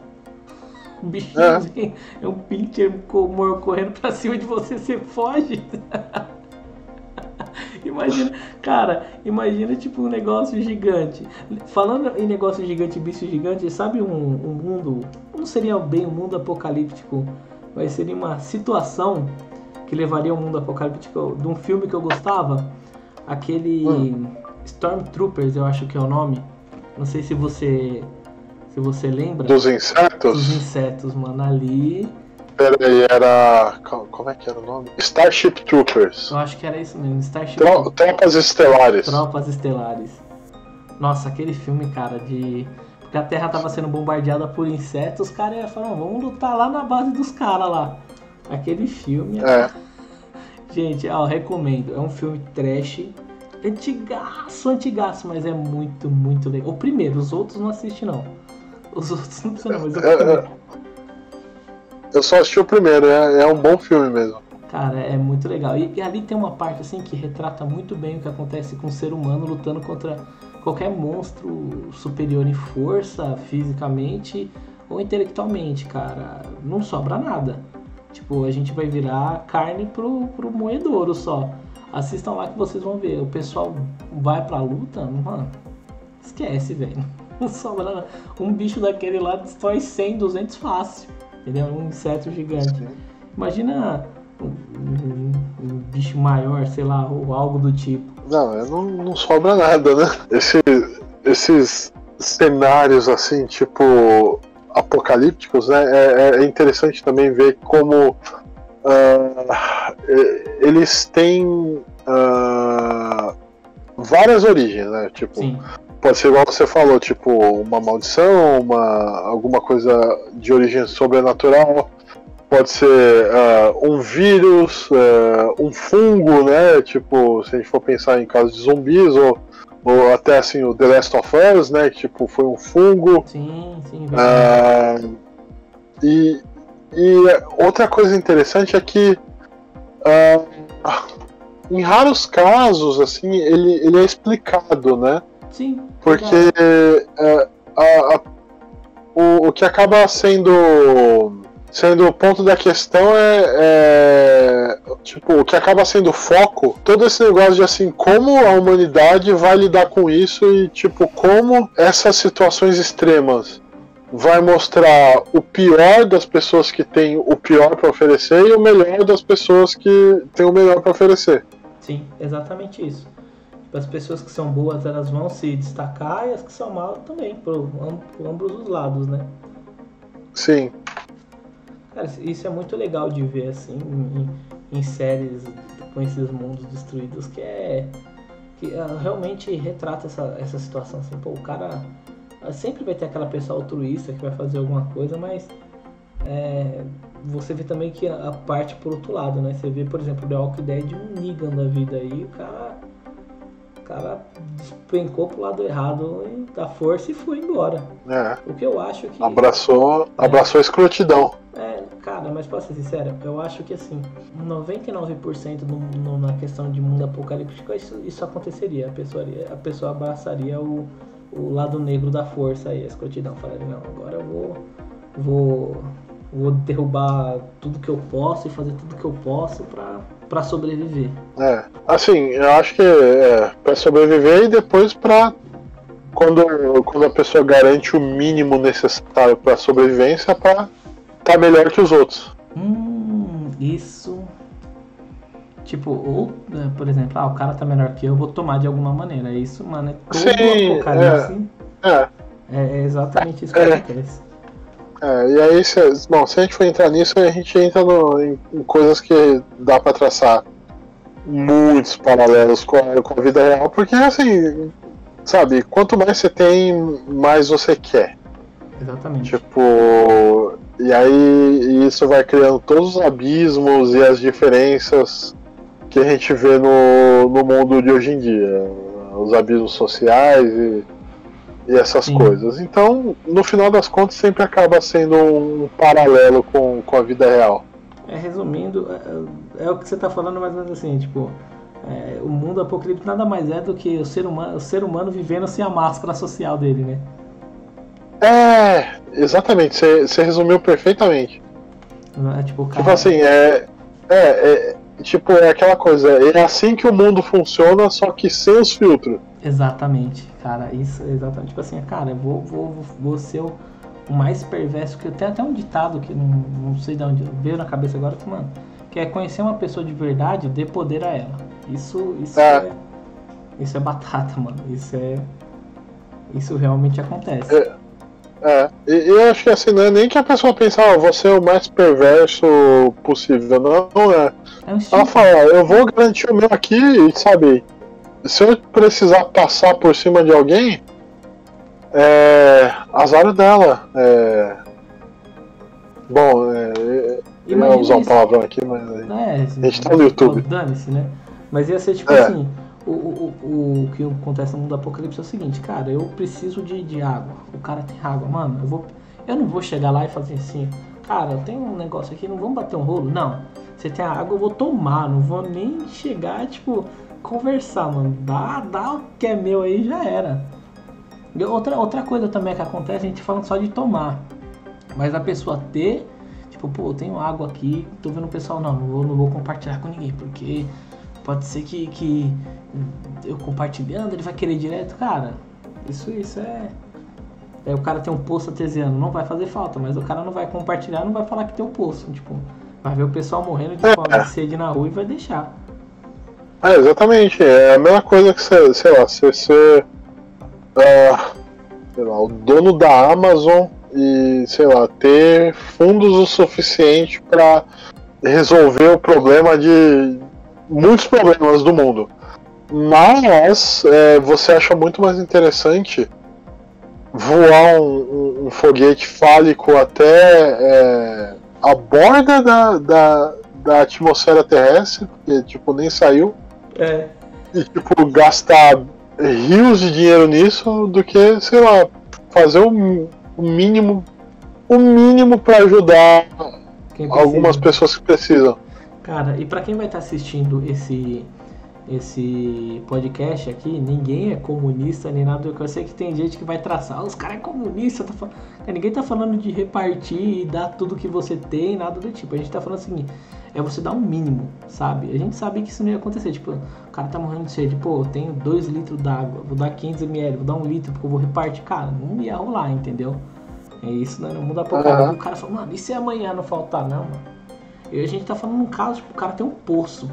Um bichinho é um pincher correndo pra cima de você, você foge. Imagina tipo um negócio gigante. Falando em negócio gigante, bicho gigante, sabe um mundo, não seria bem um mundo apocalíptico, mas seria uma situação que levaria ao mundo apocalíptico de um filme que eu gostava, aquele Stormtroopers, eu acho que é o nome. Não sei se você lembra. Dos insetos? Dos insetos, mano, ali... Peraí, era... Como é que era o nome? Starship Troopers. Eu acho que era isso mesmo, Starship Tropas Estelares. Tropas Estelares. Nossa, aquele filme, cara, porque a Terra tava sendo bombardeada por insetos, os caras iam falar, vamos lutar lá na base dos caras lá. Aquele filme... Gente, recomendo. É um filme trash, antigaço, mas é muito, muito legal. O primeiro, os outros não assiste não. Os outros não precisam, mas o primeiro. Eu só assisti o primeiro, é um bom filme mesmo. Cara, é muito legal. E ali tem uma parte assim que retrata muito bem o que acontece com o ser humano lutando contra qualquer monstro superior em força, fisicamente ou intelectualmente, cara. Não sobra nada. Tipo, a gente vai virar carne pro moedouro só. Assistam lá que vocês vão ver. O pessoal vai pra luta, mano, esquece, velho. Não sobra nada. Um bicho daquele lá destrói 100, 200 fácil. Entendeu? Um inseto gigante. Sim. Imagina um bicho maior, sei lá, ou algo do tipo. Não sobra nada, né? Esses cenários assim, tipo, apocalípticos, né? É interessante também ver como eles têm várias origens, né? Tipo, sim. Pode ser igual você falou, tipo, uma maldição, alguma coisa de origem sobrenatural, pode ser um vírus, um fungo, né? Tipo, se a gente for pensar em casos de zumbis, ou até assim o The Last of Us, né? Que tipo, foi um fungo. Sim. E outra coisa interessante é que em raros casos, assim, ele é explicado, né? Sim. Porque o que acaba sendo o ponto da questão tipo, o que acaba sendo o foco, todo esse negócio de assim, como a humanidade vai lidar com isso e tipo, como essas situações extremas vai mostrar o pior das pessoas que têm o pior para oferecer e o melhor das pessoas que têm o melhor para oferecer. Sim, exatamente isso. As pessoas que são boas, elas vão se destacar, e as que são mal também, por ambos os lados, né? Sim. Cara, isso é muito legal de ver, assim, em séries com esses mundos destruídos, que realmente retrata essa situação, assim, pô, o cara sempre vai ter aquela pessoa altruísta que vai fazer alguma coisa, mas você vê também que a parte por outro lado, né? Você vê, por exemplo, The Walking Dead, um Negan da vida aí, o cara despencou pro lado errado da força e foi embora. O que eu acho que... Abraçou a escrotidão. Cara, mas posso ser sincero, eu acho que assim, 99% na questão de mundo apocalíptico, isso aconteceria. A pessoa abraçaria o lado negro da força aí, a escrotidão. Falaria, não, agora eu vou derrubar tudo que eu posso e fazer tudo que eu posso pra sobreviver. Assim, eu acho que pra sobreviver e depois quando a pessoa garante o mínimo necessário pra sobrevivência, pra tá melhor que os outros. Isso. Tipo, ou, por exemplo, o cara tá melhor que eu vou tomar de alguma maneira. Isso, mano, é todo Sim, apocalipse. é. É exatamente isso que acontece. E aí, se a gente for entrar nisso, a gente entra em coisas que dá pra traçar muitos paralelos com a vida real, porque assim, sabe, quanto mais você tem, mais você quer. Exatamente. Tipo, e aí isso vai criando todos os abismos e as diferenças que a gente vê no mundo de hoje em dia. Os abismos sociais e essas coisas. Então, no final das contas, sempre acaba sendo um paralelo com a vida real. Resumindo, é o que você tá falando mais ou menos assim, tipo, o mundo apocalíptico nada mais é do que o ser humano vivendo sem a máscara social dele, né? Exatamente, você resumiu perfeitamente. Tipo, cara... Tipo assim, tipo, é aquela coisa, é assim que o mundo funciona, só que sem os filtros. Exatamente, cara, isso, exatamente, tipo assim, cara, eu vou ser o mais perverso, que tem até um ditado que não sei de onde veio na cabeça agora, que, mano, que é conhecer uma pessoa de verdade, dê poder a ela. Isso é batata, mano, isso realmente acontece. E eu acho que assim, não é nem que a pessoa pensa, vou ser o mais perverso possível, não é. Ela fala, eu vou garantir o meu aqui, e sabe, se eu precisar passar por cima de alguém, azar dela. Bom, eu não vou usar um palavrão aqui, mas a gente tá no YouTube. Dane-se, né? Mas ia ser tipo assim, o que acontece no mundo do apocalipse é o seguinte, cara, eu preciso de água. O cara tem água, mano, eu não vou chegar lá e fazer assim, cara, eu tenho um negócio aqui, não vamos bater um rolo? Não. Você tem a água, eu vou tomar, não vou nem chegar, tipo, conversar, mano. Dá o que é meu aí, já era. E outra coisa também que acontece, a gente falando só de tomar. Mas a pessoa ter, tipo, pô, eu tenho água aqui, tô vendo o pessoal, não vou compartilhar com ninguém, porque pode ser que eu compartilhando, ele vai querer direto, cara. Isso o cara tem um poço artesiano, não vai fazer falta, mas o cara não vai compartilhar, não vai falar que tem um poço, tipo, vai ver o pessoal morrendo de fome e sede na rua e vai deixar. Exatamente, é a mesma coisa que você, sei lá, sei lá, o dono da Amazon e, sei lá, ter fundos o suficiente para resolver o problema de muitos problemas do mundo. Mas você acha muito mais interessante voar um foguete fálico até a borda da atmosfera terrestre, que tipo, nem saiu, e tipo, gastar rios de dinheiro nisso do que, sei lá, fazer o mínimo para ajudar algumas pessoas que precisam. Cara, e pra quem vai estar assistindo esse podcast aqui, ninguém é comunista nem nada. Eu sei que tem gente que vai traçar, os caras é comunista, ninguém tá falando de repartir e dar tudo que você tem, nada do tipo. A gente tá falando assim, é você dar um mínimo, sabe? A gente sabia que isso não ia acontecer, tipo, o cara tá morrendo de sede, pô, eu tenho 2 litros d'água, vou dar 500 ml, vou dar 1 litro porque eu vou repartir, cara, não ia rolar, entendeu? É isso, né? Não muda pra caramba. O cara fala, mano, e se amanhã não faltar? Não, mano. E a gente tá falando num caso, tipo, o cara tem um poço.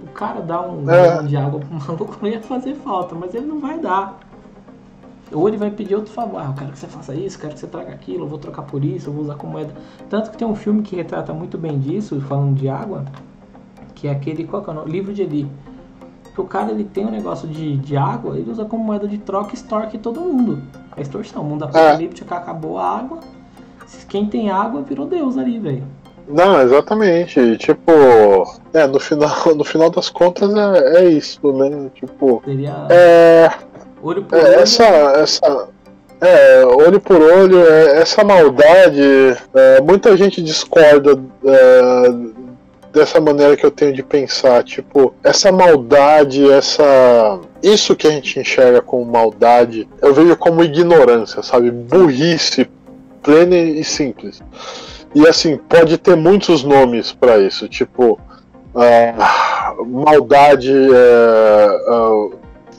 O cara dá um galão de água pro maluco, não ia fazer falta, mas ele não vai dar. Ou ele vai pedir outro favor, eu quero que você faça isso, eu quero que você traga aquilo, eu vou trocar por isso, eu vou usar como moeda. Tanto que tem um filme que retrata muito bem disso, falando de água, que é aquele, qual que é o nome? Livro de Eli. Que o cara, ele tem um negócio de água, ele usa como moeda de troca e extorque todo mundo. A extorsão, o mundo apocalíptico, acabou a água, quem tem água virou Deus ali, velho. Não, exatamente. Tipo, no final das contas é isso, né? Tipo, seria olho por olho. Olho por olho, essa maldade. Muita gente discorda dessa maneira que eu tenho de pensar. Tipo, essa maldade, isso que a gente enxerga como maldade, eu vejo como ignorância, sabe? Burrice plena e simples. E assim, pode ter muitos nomes para isso, tipo maldade,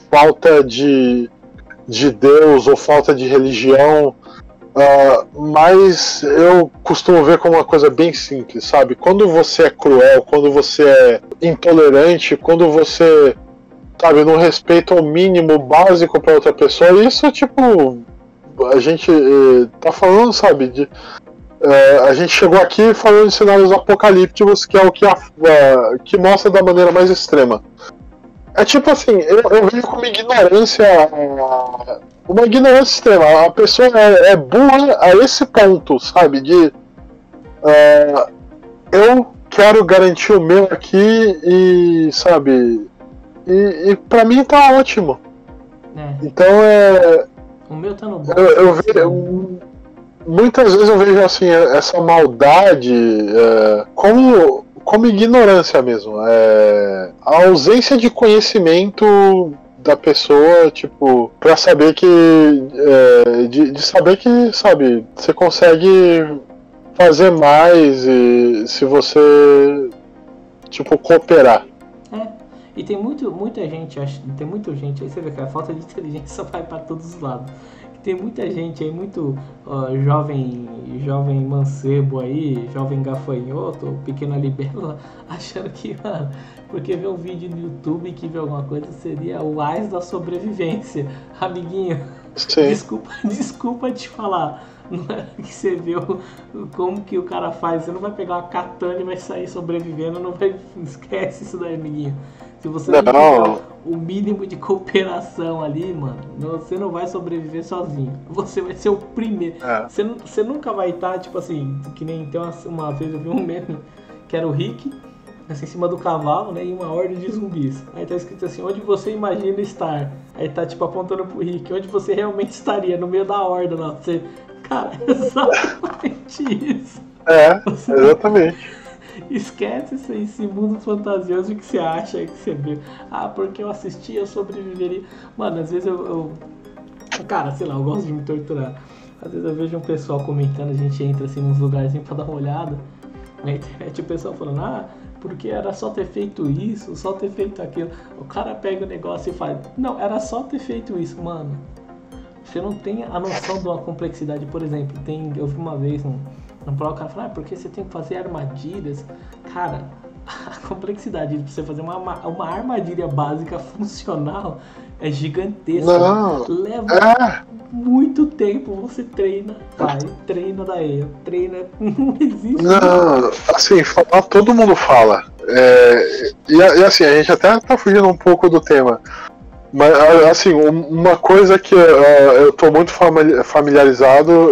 falta de Deus ou falta de religião, Mas eu costumo ver como uma coisa bem simples, sabe? Quando você é cruel, quando você é intolerante, quando você, sabe, não respeita o mínimo básico para outra pessoa, isso, tipo, a gente tá falando, sabe, a gente chegou aqui falando de cenários apocalípticos, que é o que mostra da maneira mais extrema. É tipo assim, eu vejo como ignorância, uma ignorância extrema. A pessoa é burra a esse ponto, sabe? Eu quero garantir o meu aqui e, sabe, e pra mim tá ótimo. Então o meu tá no bom. Muitas vezes eu vejo assim, essa maldade como ignorância mesmo. A ausência de conhecimento da pessoa, tipo, pra saber que. De saber que, sabe, você consegue fazer mais se você, tipo, cooperar. E tem muita gente, aí você vê que a falta de inteligência vai pra todos os lados. Tem muita gente aí, muito jovem mancebo aí, jovem gafanhoto, pequena libélula, achando que, mano, porque vê um vídeo no YouTube que vê alguma coisa seria o AIS da sobrevivência. Amiguinho, desculpa te falar, não é que você vê como que o cara faz, você não vai pegar uma katana e vai sair sobrevivendo, esquece isso daí, amiguinho. Se você não tiver o mínimo de cooperação ali, mano, você não vai sobreviver sozinho. Você vai ser o primeiro. Você nunca vai estar, tipo assim, que nem tem uma vez eu vi um meme que era o Rick, assim, em cima do cavalo, né, e uma horda de zumbis. Aí tá escrito assim, onde você imagina estar? Aí tá, tipo, apontando pro Rick, onde você realmente estaria, no meio da horda lá. Você... Cara, é exatamente isso. Exatamente. Esquece esse mundo fantasioso que você acha, que você vê. Porque eu assisti, eu sobreviveria. Mano, às vezes cara, sei lá, eu gosto de me torturar. Às vezes eu vejo um pessoal comentando, a gente entra assim nos lugarzinhos pra dar uma olhada. Na internet o pessoal falando, porque era só ter feito isso, só ter feito aquilo. O cara pega o negócio e fala, não, era só ter feito isso, mano. Você não tem a noção de uma complexidade. Por exemplo, eu vi uma vez o cara fala, porque você tem que fazer armadilhas. Cara, a complexidade de você fazer uma armadilha básica funcional é gigantesca. Leva muito tempo. Você treina daí. Não existe. Não, assim, falar todo mundo fala. E assim, a gente até tá fugindo um pouco do tema. Mas, assim, uma coisa que eu tô muito familiarizado,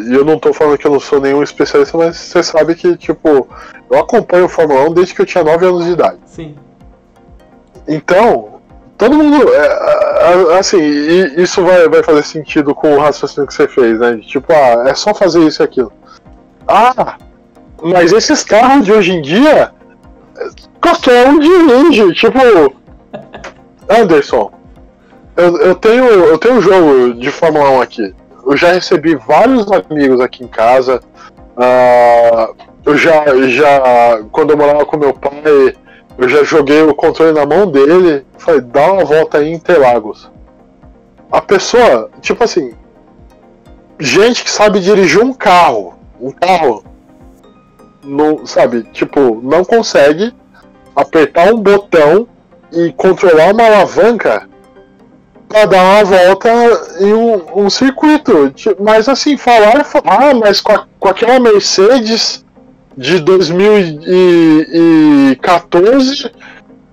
e eu não tô falando que eu não sou nenhum especialista, mas você sabe que, tipo, eu acompanho o Fórmula 1 desde que eu tinha 9 anos de idade. Sim. Então, todo mundo, assim, e isso vai fazer sentido com o raciocínio que você fez, né? Tipo, é só fazer isso e aquilo. Mas esses carros de hoje em dia, qualquer um dirige, tipo... Anderson, eu tenho um jogo de Fórmula 1 aqui. Eu já recebi vários amigos aqui em casa. Eu já quando eu morava com meu pai, eu já joguei o controle na mão dele. Falei, dá uma volta aí em Interlagos. A pessoa, tipo assim, gente que sabe dirigir um carro, não, sabe, tipo, não consegue apertar um botão e controlar uma alavanca para dar uma volta em um circuito. Mas assim, mas com aquela Mercedes de 2014,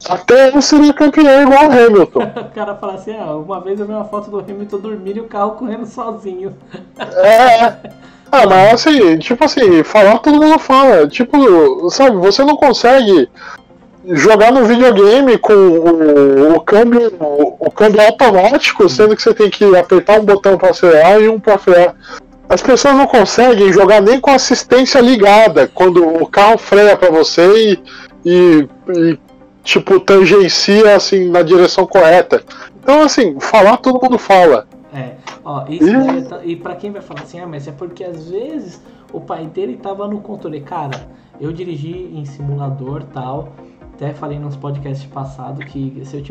até eu seria campeão igual o Hamilton. O cara fala assim, uma vez eu vi uma foto do Hamilton dormindo e o carro correndo sozinho. Mas assim, tipo assim, falar todo mundo fala. Tipo, sabe, você não consegue jogar no videogame com o câmbio automático, sendo que você tem que apertar um botão para acelerar e um para frear. As pessoas não conseguem jogar nem com assistência ligada, quando o carro freia para você e tipo, tangencia assim na direção correta. Então, assim, falar todo mundo fala. E pra quem vai falar assim, mas é porque às vezes o pai dele tava no controle. Cara, eu dirigi em simulador tal, Até falei nos podcasts passados que se eu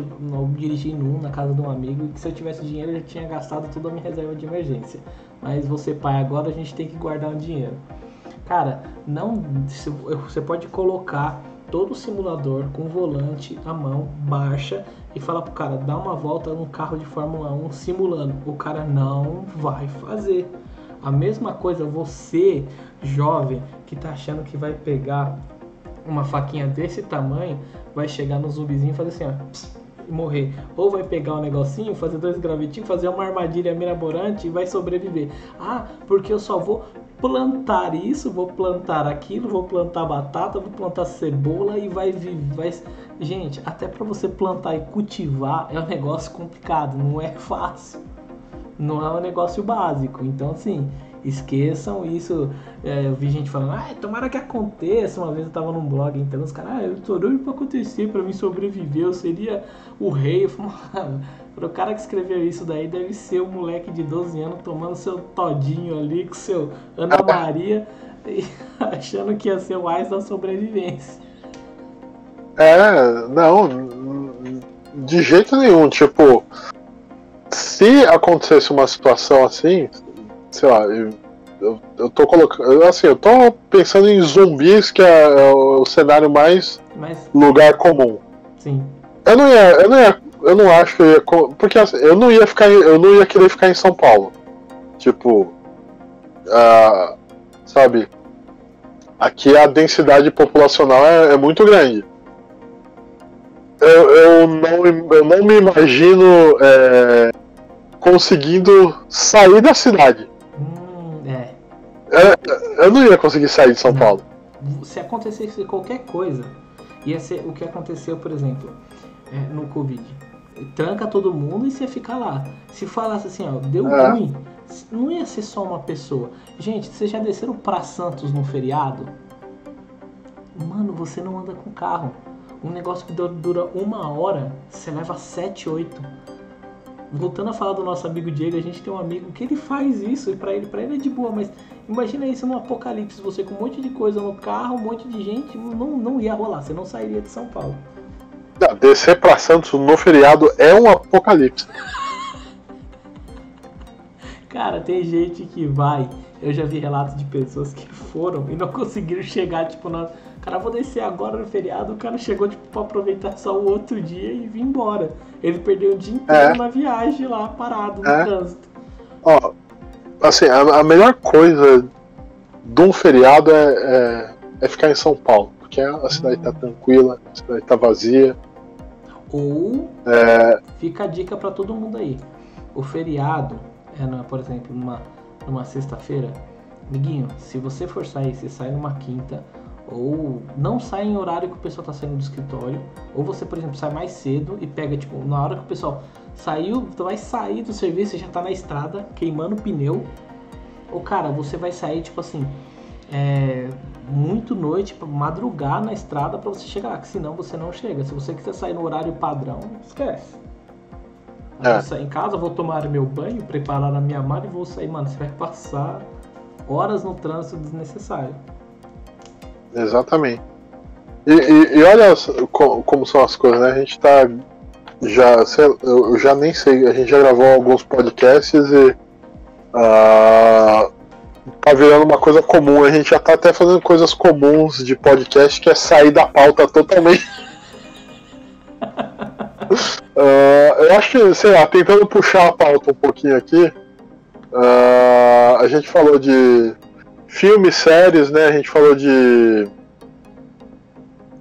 dirigi na casa de um amigo e que se eu tivesse dinheiro eu já tinha gastado toda a minha reserva de emergência. Mas você, pai, agora a gente tem que guardar um dinheiro. Cara, você pode colocar todo o simulador com o volante à mão, marcha, e falar pro cara, dá uma volta num carro de Fórmula 1 simulando. O cara não vai fazer. A mesma coisa você, jovem, que tá achando que vai pegar uma faquinha desse tamanho, vai chegar no zumbizinho e fazer assim, ó, pss, e morrer. Ou vai pegar um negocinho, fazer 2 gravetinhos, fazer uma armadilha mirabolante e vai sobreviver. Ah, porque eu só vou plantar isso, vou plantar aquilo, vou plantar batata, vou plantar cebola e vai. Gente, até para você plantar e cultivar é um negócio complicado, não é fácil. Não é um negócio básico. Então, assim, esqueçam isso. Eu vi gente falando, tomara que aconteça. Uma vez eu tava num blog, então os caras, eu tô doido pra acontecer, pra mim sobreviver, eu seria o rei. Eu falei, mano, o cara que escreveu isso daí deve ser um moleque de 12 anos tomando seu todinho ali com seu Ana Maria e achando que ia ser o ás da sobrevivência. Não, de jeito nenhum. Tipo, se acontecesse uma situação assim, sei lá, eu tô colocando. Assim, eu tô pensando em zumbis, que é o cenário mais lugar comum. Sim. Eu não acho que eu ia. Porque assim, eu não ia querer ficar em São Paulo. Tipo. Sabe? Aqui a densidade populacional é muito grande. Eu não me imagino conseguindo sair da cidade. Eu não ia conseguir sair de São Paulo. Se acontecesse qualquer coisa, ia ser o que aconteceu, por exemplo, no Covid. Tranca todo mundo e você fica lá. Se falasse assim, ó, deu ruim, não ia ser só uma pessoa. Gente, vocês já desceram pra Santos no feriado? Mano, você não anda com carro. Um negócio que dura 1 hora, você leva 7, 8. Voltando a falar do nosso amigo Diego, a gente tem um amigo que ele faz isso, e pra ele é de boa, mas imagina isso num apocalipse, você com um monte de coisa no carro, um monte de gente, não ia rolar, você não sairia de São Paulo. Não, descer pra Santos no feriado é um apocalipse. Cara, tem gente que vai, eu já vi relatos de pessoas que foram e não conseguiram chegar, tipo, cara, vou descer agora no feriado, o cara chegou, tipo, pra aproveitar só o outro dia e vir embora. Ele perdeu o dia inteiro na viagem lá, parado no trânsito. Ó, assim, a melhor coisa de um feriado é ficar em São Paulo, porque a cidade tá tranquila, a cidade tá vazia. Ou, fica a dica pra todo mundo aí, o feriado, por exemplo, numa sexta-feira, amiguinho, se você for sair, você sai numa quinta, ou não sai em horário que o pessoal tá saindo do escritório, ou você, por exemplo, sai mais cedo e pega, tipo, na hora que o pessoal vai sair do serviço e já tá na estrada, queimando o pneu, ou, cara, você vai sair, tipo assim, muito noite, pra madrugar na estrada pra você chegar lá, que senão você não chega. Se você quiser sair no horário padrão, esquece. Vou sair em casa, vou tomar meu banho, preparar a minha mala e vou sair, mano, você vai passar horas no trânsito desnecessário. Exatamente. E olha como são as coisas, né? A gente tá eu já nem sei, a gente já gravou alguns podcasts e tá virando uma coisa comum. A gente já tá até fazendo coisas comuns de podcast, que é sair da pauta totalmente. Eu acho que, sei lá, tentando puxar a pauta um pouquinho aqui, a gente falou de filmes, séries, né? A gente falou de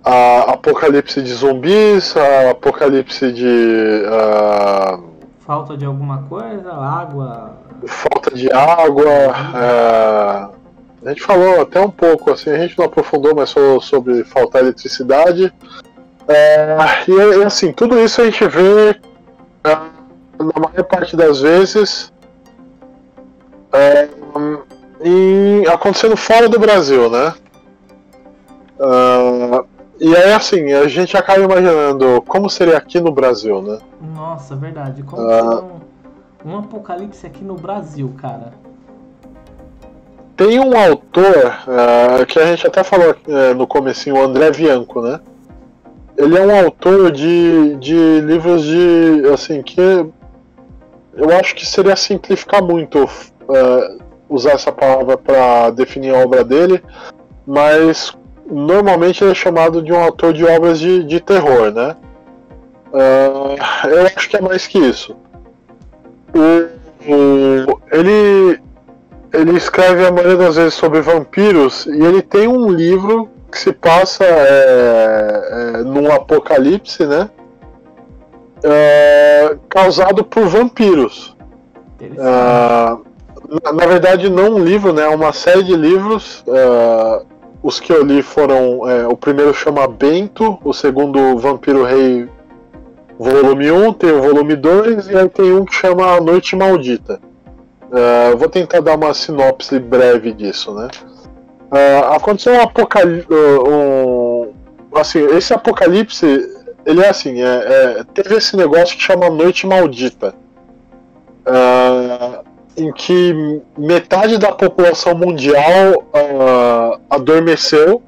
apocalipse de zumbis, apocalipse de falta de alguma coisa, água. Falta de água. A gente falou até um pouco, assim, a gente não aprofundou, mas falou sobre faltar eletricidade. E assim, tudo isso a gente vê na maior parte das vezes acontecendo fora do Brasil, né? E aí, assim, a gente acaba imaginando como seria aqui no Brasil, né? Nossa, verdade. Como seria um apocalipse aqui no Brasil, cara? Tem um autor que a gente até falou no comecinho, o André Bianco, né? ele é um autor de livros de, assim, que eu acho que seria simplificar muito usar essa palavra para definir a obra dele, mas normalmente ele é chamado de um autor de obras de terror, né? Eu acho que é mais que isso. Ele escreve a maioria das vezes sobre vampiros, e ele tem um livro que se passa num apocalipse, né? Causado por vampiros. Na verdade, não um livro, né? Uma série de livros. Os que eu li foram... o primeiro chama Bento, o segundo Vampiro Rei volume 1, tem o volume 2, e aí tem um que chama A Noite Maldita. Vou tentar dar uma sinopse breve disso, né? Aconteceu um apocalipse... assim, esse apocalipse, ele é assim, teve esse negócio que chama Noite Maldita. Em que metade da população mundial adormeceu.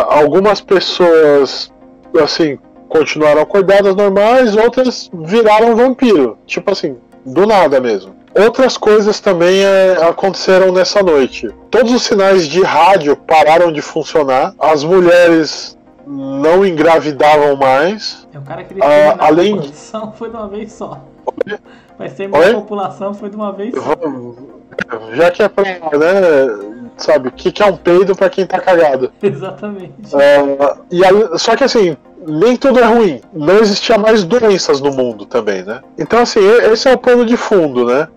Algumas pessoas, assim, continuaram acordadas normais, outras viraram vampiro. Tipo assim, do nada mesmo. Outras coisas também aconteceram nessa noite. Todos os sinais de rádio pararam de funcionar. As mulheres não engravidavam mais. É o cara que ele além de foi de uma vez só. Vai ser mais população, foi de uma vez só. Já que é pra, né, sabe, o que é um peido pra quem tá cagado. Exatamente. Só que assim, nem tudo é ruim. Não existia mais doenças no mundo também, né? Então assim, esse é o plano de fundo, né?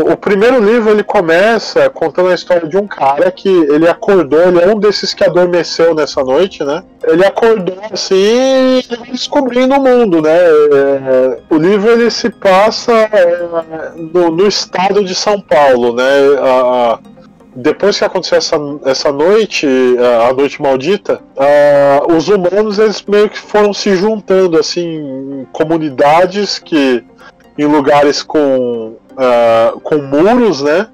O primeiro livro, ele começa contando a história de um cara que ele acordou, ele é um desses que adormeceu nessa noite, né? Ele acordou assim e descobrindo o mundo, né? O livro, ele se passa no estado de São Paulo, né? Depois que aconteceu essa noite, a Noite Maldita, os humanos, eles meio que foram se juntando assim, em comunidades em lugares com muros, né?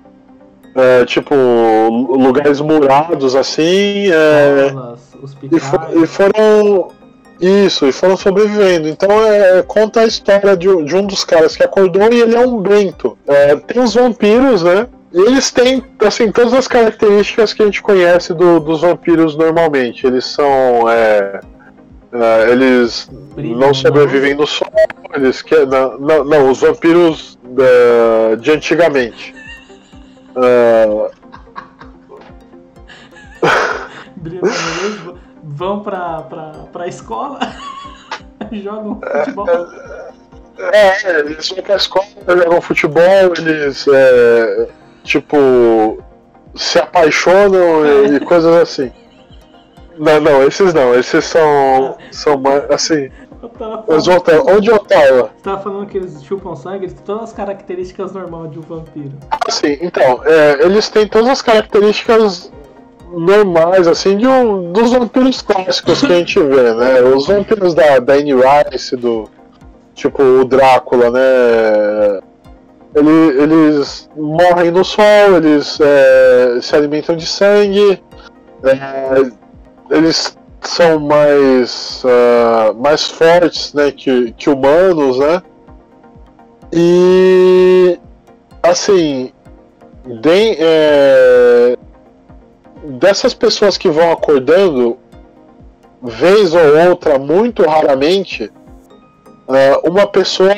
Tipo, lugares murados assim, e foram sobrevivendo. Então conta a história de um dos caras que acordou, e ele é um bento. Tem os vampiros, né? E eles têm, assim, todas as características que a gente conhece dos vampiros normalmente. Eles são... eles não sobrevivem no sol. Não, os vampiros de antigamente. Vão pra escola, jogam futebol. Eles vão pra escola, jogam futebol, eles... tipo, se apaixonam e coisas assim. Não, esses não, esses são mais, assim. Onde eu tava? Você tava falando que eles chupam sangue, eles têm todas as características normais de um vampiro. Sim, então, eles têm todas as características normais, assim, dos vampiros clássicos que a gente vê, né? Os vampiros da Anne Rice, tipo o Drácula, né? Eles morrem no sol, eles se alimentam de sangue, eles são mais fortes, né, que humanos, né? E assim, dessas pessoas que vão acordando, vez ou outra, muito raramente, uma pessoa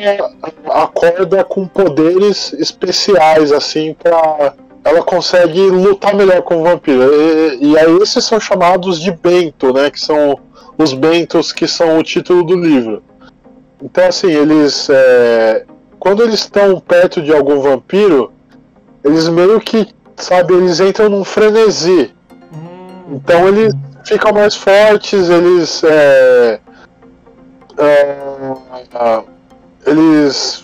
acorda com poderes especiais, assim, ela consegue lutar melhor com o vampiro. E aí esses são chamados de bento, né? Que são os bentos, que são o título do livro. Então, assim, eles... quando eles estão perto de algum vampiro, eles meio que, sabe, eles entram num frenesi. Então eles ficam mais fortes, eles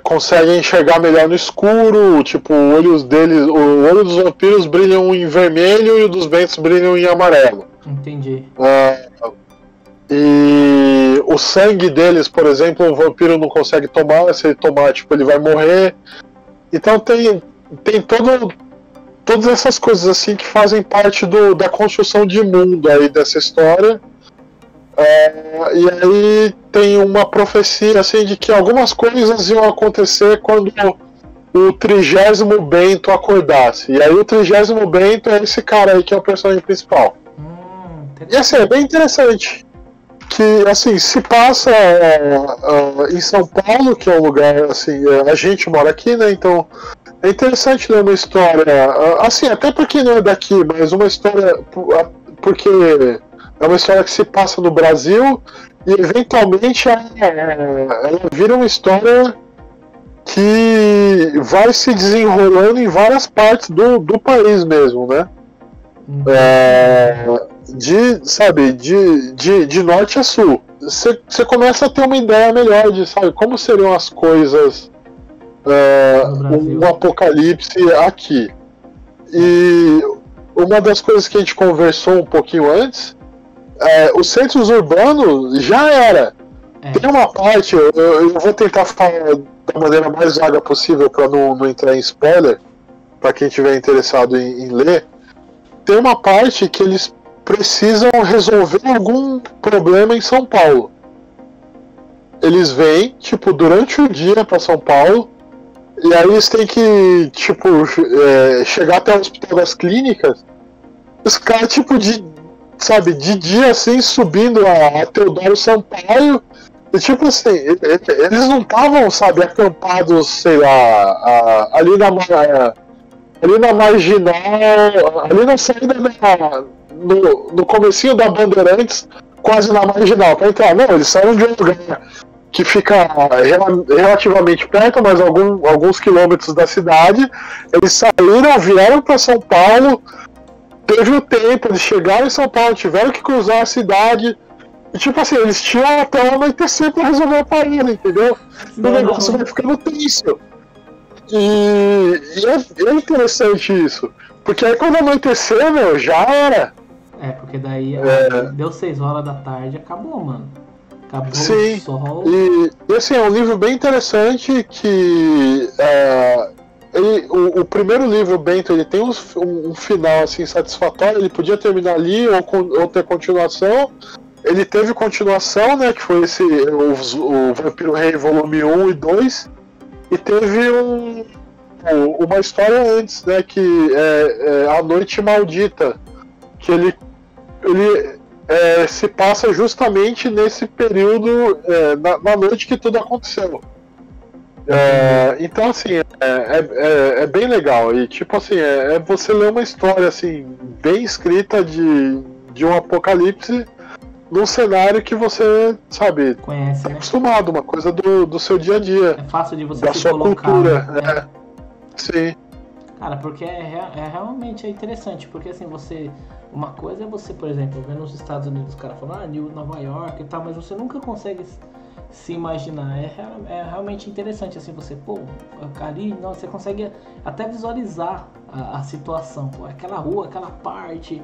conseguem enxergar melhor no escuro, tipo, o olho dos vampiros brilham em vermelho e o dos bentos brilham em amarelo. Entendi. E o sangue deles, por exemplo, um vampiro não consegue tomar, se ele tomar, tipo, ele vai morrer. Então tem todas essas coisas assim que fazem parte da construção de mundo aí dessa história. E aí tem uma profecia assim de que algumas coisas iam acontecer quando o 30º Bento acordasse. E aí o 30º Bento é esse cara aí que é o personagem principal. E assim, é bem interessante. Que assim, se passa em São Paulo, que é um lugar, assim, a gente mora aqui, né? Então é interessante ler uma história, assim, até porque não é daqui, mas uma história, porque é uma história que se passa no Brasil e eventualmente ela vira uma história que vai se desenrolando em várias partes do país mesmo, né? De norte a sul. Você começa a ter uma ideia melhor de, sabe, como seriam as coisas, um apocalipse aqui. E uma das coisas que a gente conversou um pouquinho antes, os centros urbanos já era. Tem uma parte, eu vou tentar falar da maneira mais vaga possível para não entrar em spoiler, para quem estiver interessado em ler. Tem uma parte que eles precisam resolver algum problema em São Paulo. Eles vêm, tipo, durante o dia para São Paulo, e aí eles têm que, tipo, chegar até o Hospital das Clínicas. Os caras, tipo, de dia, assim, subindo a Teodoro Sampaio. E, tipo assim, eles não estavam, sabe, acampados, sei lá, ali na Marginal, ali na saída no comecinho da Bandeirantes, quase na Marginal, pra entrar. Não, eles saíram de um lugar que fica relativamente perto, mas alguns quilômetros da cidade. Eles saíram, vieram para São Paulo, teve o tempo, eles chegaram em São Paulo, tiveram que cruzar a cidade. E tipo assim, eles tinham até o anoitecer pra resolver a parada, entendeu? E o negócio vai ficando tenso. E é interessante isso. Porque aí quando anoitecer, meu, já era. Porque daí deu 6 horas da tarde, acabou, mano. Acabou Sim. o sol. E assim, é um livro bem interessante que o primeiro livro, Bento, ele tem um final assim, satisfatório. Ele podia terminar ali ou ter continuação. Ele teve continuação, né, que foi o Vampiro Rei volume 1 e 2, e teve uma história antes, né, que é A Noite Maldita, que ele se passa justamente nesse período, na noite que tudo aconteceu. Então, assim, é bem legal, e tipo assim, você lê uma história assim, bem escrita de um apocalipse num cenário que você, sabe, conhece, tá né? acostumado, uma coisa do seu dia a dia. É fácil de você da se sua colocar, cultura. né? Sim. Cara, porque realmente interessante, porque assim, uma coisa é você, por exemplo, ver nos Estados Unidos os caras falando, Nova York e tal, mas você nunca consegue se imaginar. É realmente interessante, assim, você, ali, não, você consegue até visualizar a situação, aquela rua, aquela parte,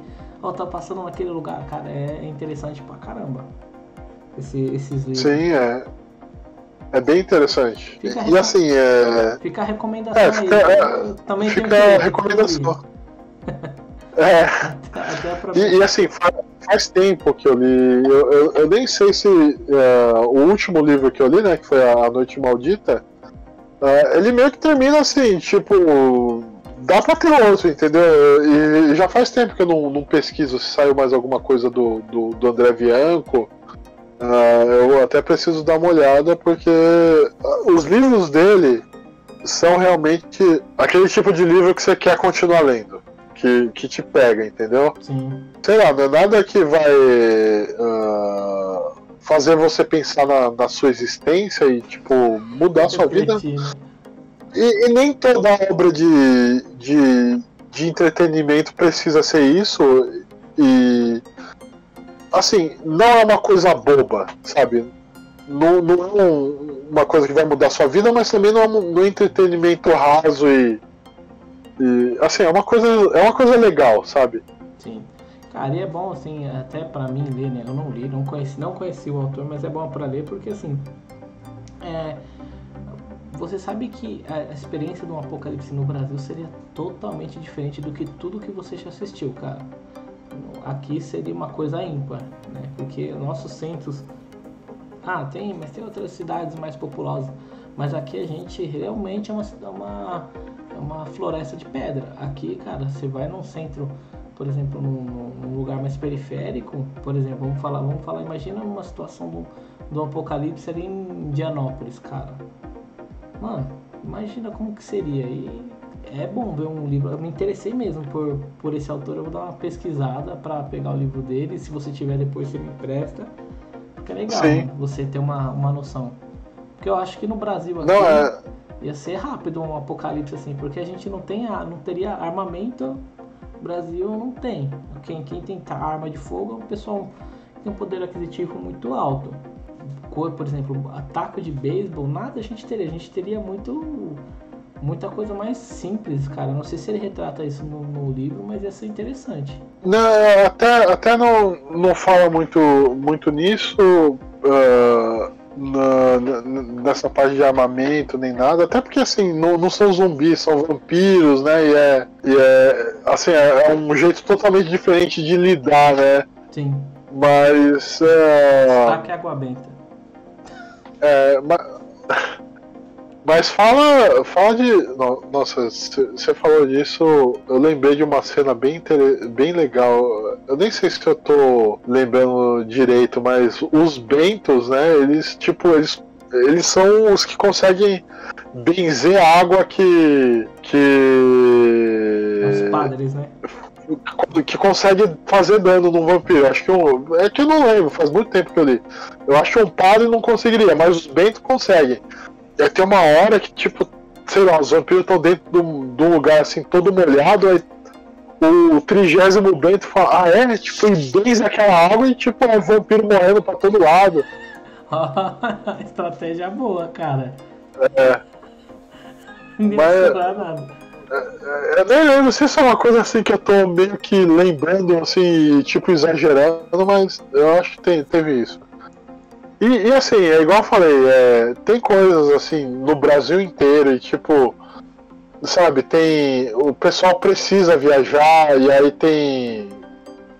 tá passando naquele lugar, cara, é interessante pra caramba. Esses livros. Sim, é bem interessante. E assim, fica a recomendação aí. Também fica a recomendação. E assim, faz tempo que eu li. Eu nem sei se o último livro que eu li, né, que foi A Noite Maldita, ele meio que termina assim, tipo, dá pra ter outro, entendeu? E já faz tempo que eu não pesquiso se saiu mais alguma coisa do André Bianco. Eu até preciso dar uma olhada, porque os livros dele são realmente aquele tipo de livro que você quer continuar lendo, que te pega, entendeu? Sim. Sei lá, não é nada que vai fazer você pensar na sua existência e tipo mudar a sua vida. E nem toda obra de entretenimento precisa ser isso. E assim, não é uma coisa boba, sabe? Não é uma coisa que vai mudar a sua vida, mas também não é um entretenimento raso e assim, é uma coisa legal, sabe? Sim. Cara, e é bom, assim, até pra mim ler, né? Eu não li, não conheci o autor, mas é bom pra ler porque, assim, você sabe que a experiência de um apocalipse no Brasil seria totalmente diferente do que tudo que você já assistiu, cara. aqui seria uma coisa ímpar, né? Porque nossos centros... mas tem outras cidades mais populosas. Mas aqui a gente realmente é uma floresta de pedra. Aqui, cara, você vai num centro, por exemplo, num lugar mais periférico, por exemplo, vamos falar, imagina uma situação do apocalipse ali em Indianópolis, cara. Mano, imagina como que seria. E é bom ver um livro. Eu me interessei mesmo por esse autor. Eu vou dar uma pesquisada pra pegar o livro dele. Se você tiver depois, você me empresta. Porque é legal, né? Você ter uma noção. Porque eu acho que no Brasil aqui ia ser rápido um apocalipse assim. Porque a gente não teria armamento. O Brasil não tem. Quem tem arma de fogo é o pessoal que tem um poder aquisitivo muito alto. Por exemplo, ataque de beisebol, nada a gente teria. A gente teria muita coisa mais simples, cara. Não sei se ele retrata isso no livro, mas ia ser interessante. Não, até não fala muito nisso, nessa parte de armamento nem nada. Até porque assim, não são zumbis, são vampiros, né? E assim, é um jeito totalmente diferente de lidar, né? Sim. Mas. Ataque água benta. Mas fala de... Nossa, você falou disso, eu lembrei de uma cena bem legal. Eu nem sei se eu tô lembrando direito, mas os bentos, né, eles são os que conseguem benzer a água que... Os padres, né? Que consegue fazer dano num vampiro. Acho que é que eu não lembro, faz muito tempo que eu li. Eu acho que um padre não conseguiria, mas os bentos conseguem. E aí tem uma hora que, tipo, sei lá, os vampiros estão dentro de um lugar assim, todo molhado, aí o 30º bento fala, tipo, e benze aquela água e tipo, é vampiro morrendo pra todo lado. Estratégia boa, cara. Mas eu nem lembro se isso é uma coisa assim que eu tô meio que lembrando, assim, tipo, exagerando, mas eu acho que teve isso. E assim, é igual eu falei, tem coisas assim no Brasil inteiro e tipo, sabe, o pessoal precisa viajar e aí tem,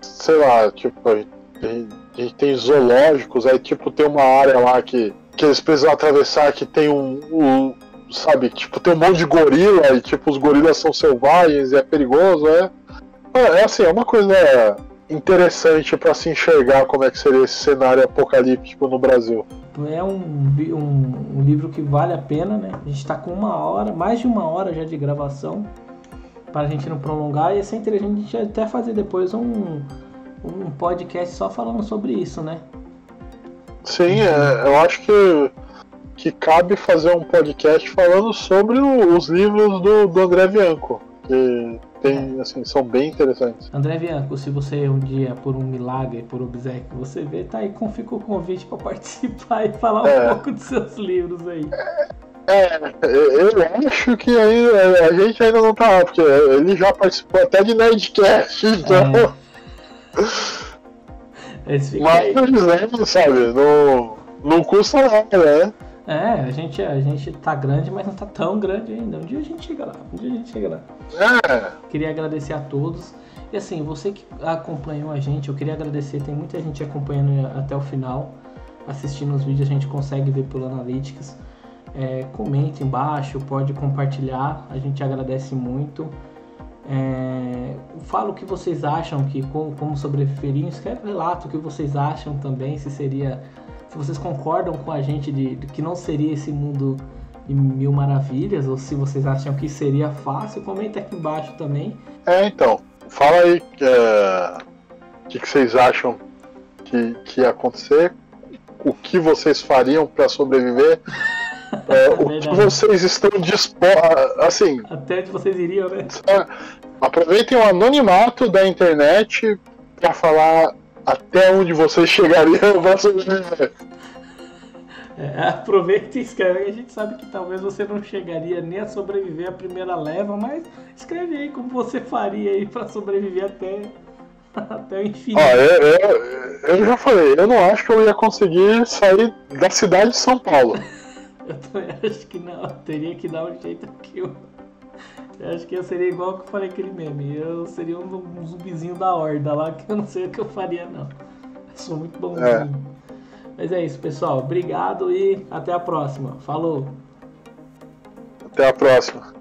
sei lá, tipo, a gente tem zoológicos, aí tipo tem uma área lá que eles precisam atravessar que tem sabe, tipo, tem um monte de gorila e tipo, os gorilas são selvagens e é perigoso, assim, é uma coisa interessante para se enxergar como é que seria esse cenário apocalíptico no Brasil. É um livro que vale a pena, né? A gente está com mais de uma hora já de gravação, para a gente não prolongar, e ia ser interessante a gente até fazer depois um podcast só falando sobre isso, né? Sim, eu acho que cabe fazer um podcast falando sobre os livros do André Bianco, que assim, são bem interessantes. André Bianco, se você um dia, por um milagre, por obséquio, você vê, tá aí, fica o convite para participar e falar um pouco dos seus livros aí. Eu acho que a gente ainda não tá lá, porque ele já participou até de Nerdcast, então... Mas, sabe, não custa nada, né? A gente tá grande, mas não tá tão grande ainda. Um dia a gente chega lá. Queria agradecer a todos. E assim, você que acompanhou a gente, eu queria agradecer. Tem muita gente acompanhando até o final. Assistindo os vídeos, a gente consegue ver pelo Analytics. Comenta embaixo, pode compartilhar. A gente agradece muito. Fala o que vocês acham, como sobreviveriam. Escreve relato o que vocês acham também, se vocês concordam com a gente de que não seria esse mundo de mil maravilhas, ou se vocês acham que seria fácil, comenta aqui embaixo também. Então, fala aí o que vocês acham que ia acontecer, o que vocês fariam para sobreviver, o que vocês estão dispostos, assim... Até onde vocês iriam, né? Aproveitem o anonimato da internet para falar até onde vocês chegariam para sobreviver. Aproveita e escreve. A gente sabe que talvez você não chegaria nem a sobreviver a primeira leva, mas escreve aí como você faria aí para sobreviver até o infinito. Eu já falei, eu não acho que eu ia conseguir sair da cidade de São Paulo. Eu também acho que não. Teria que dar um jeito que Eu acho que eu seria igual que eu falei aquele meme. Eu seria um zumbizinho da horda lá, que eu não sei o que eu faria, não. Eu sou muito bonzinho. Mas é isso, pessoal. Obrigado e até a próxima. Falou! Até a próxima.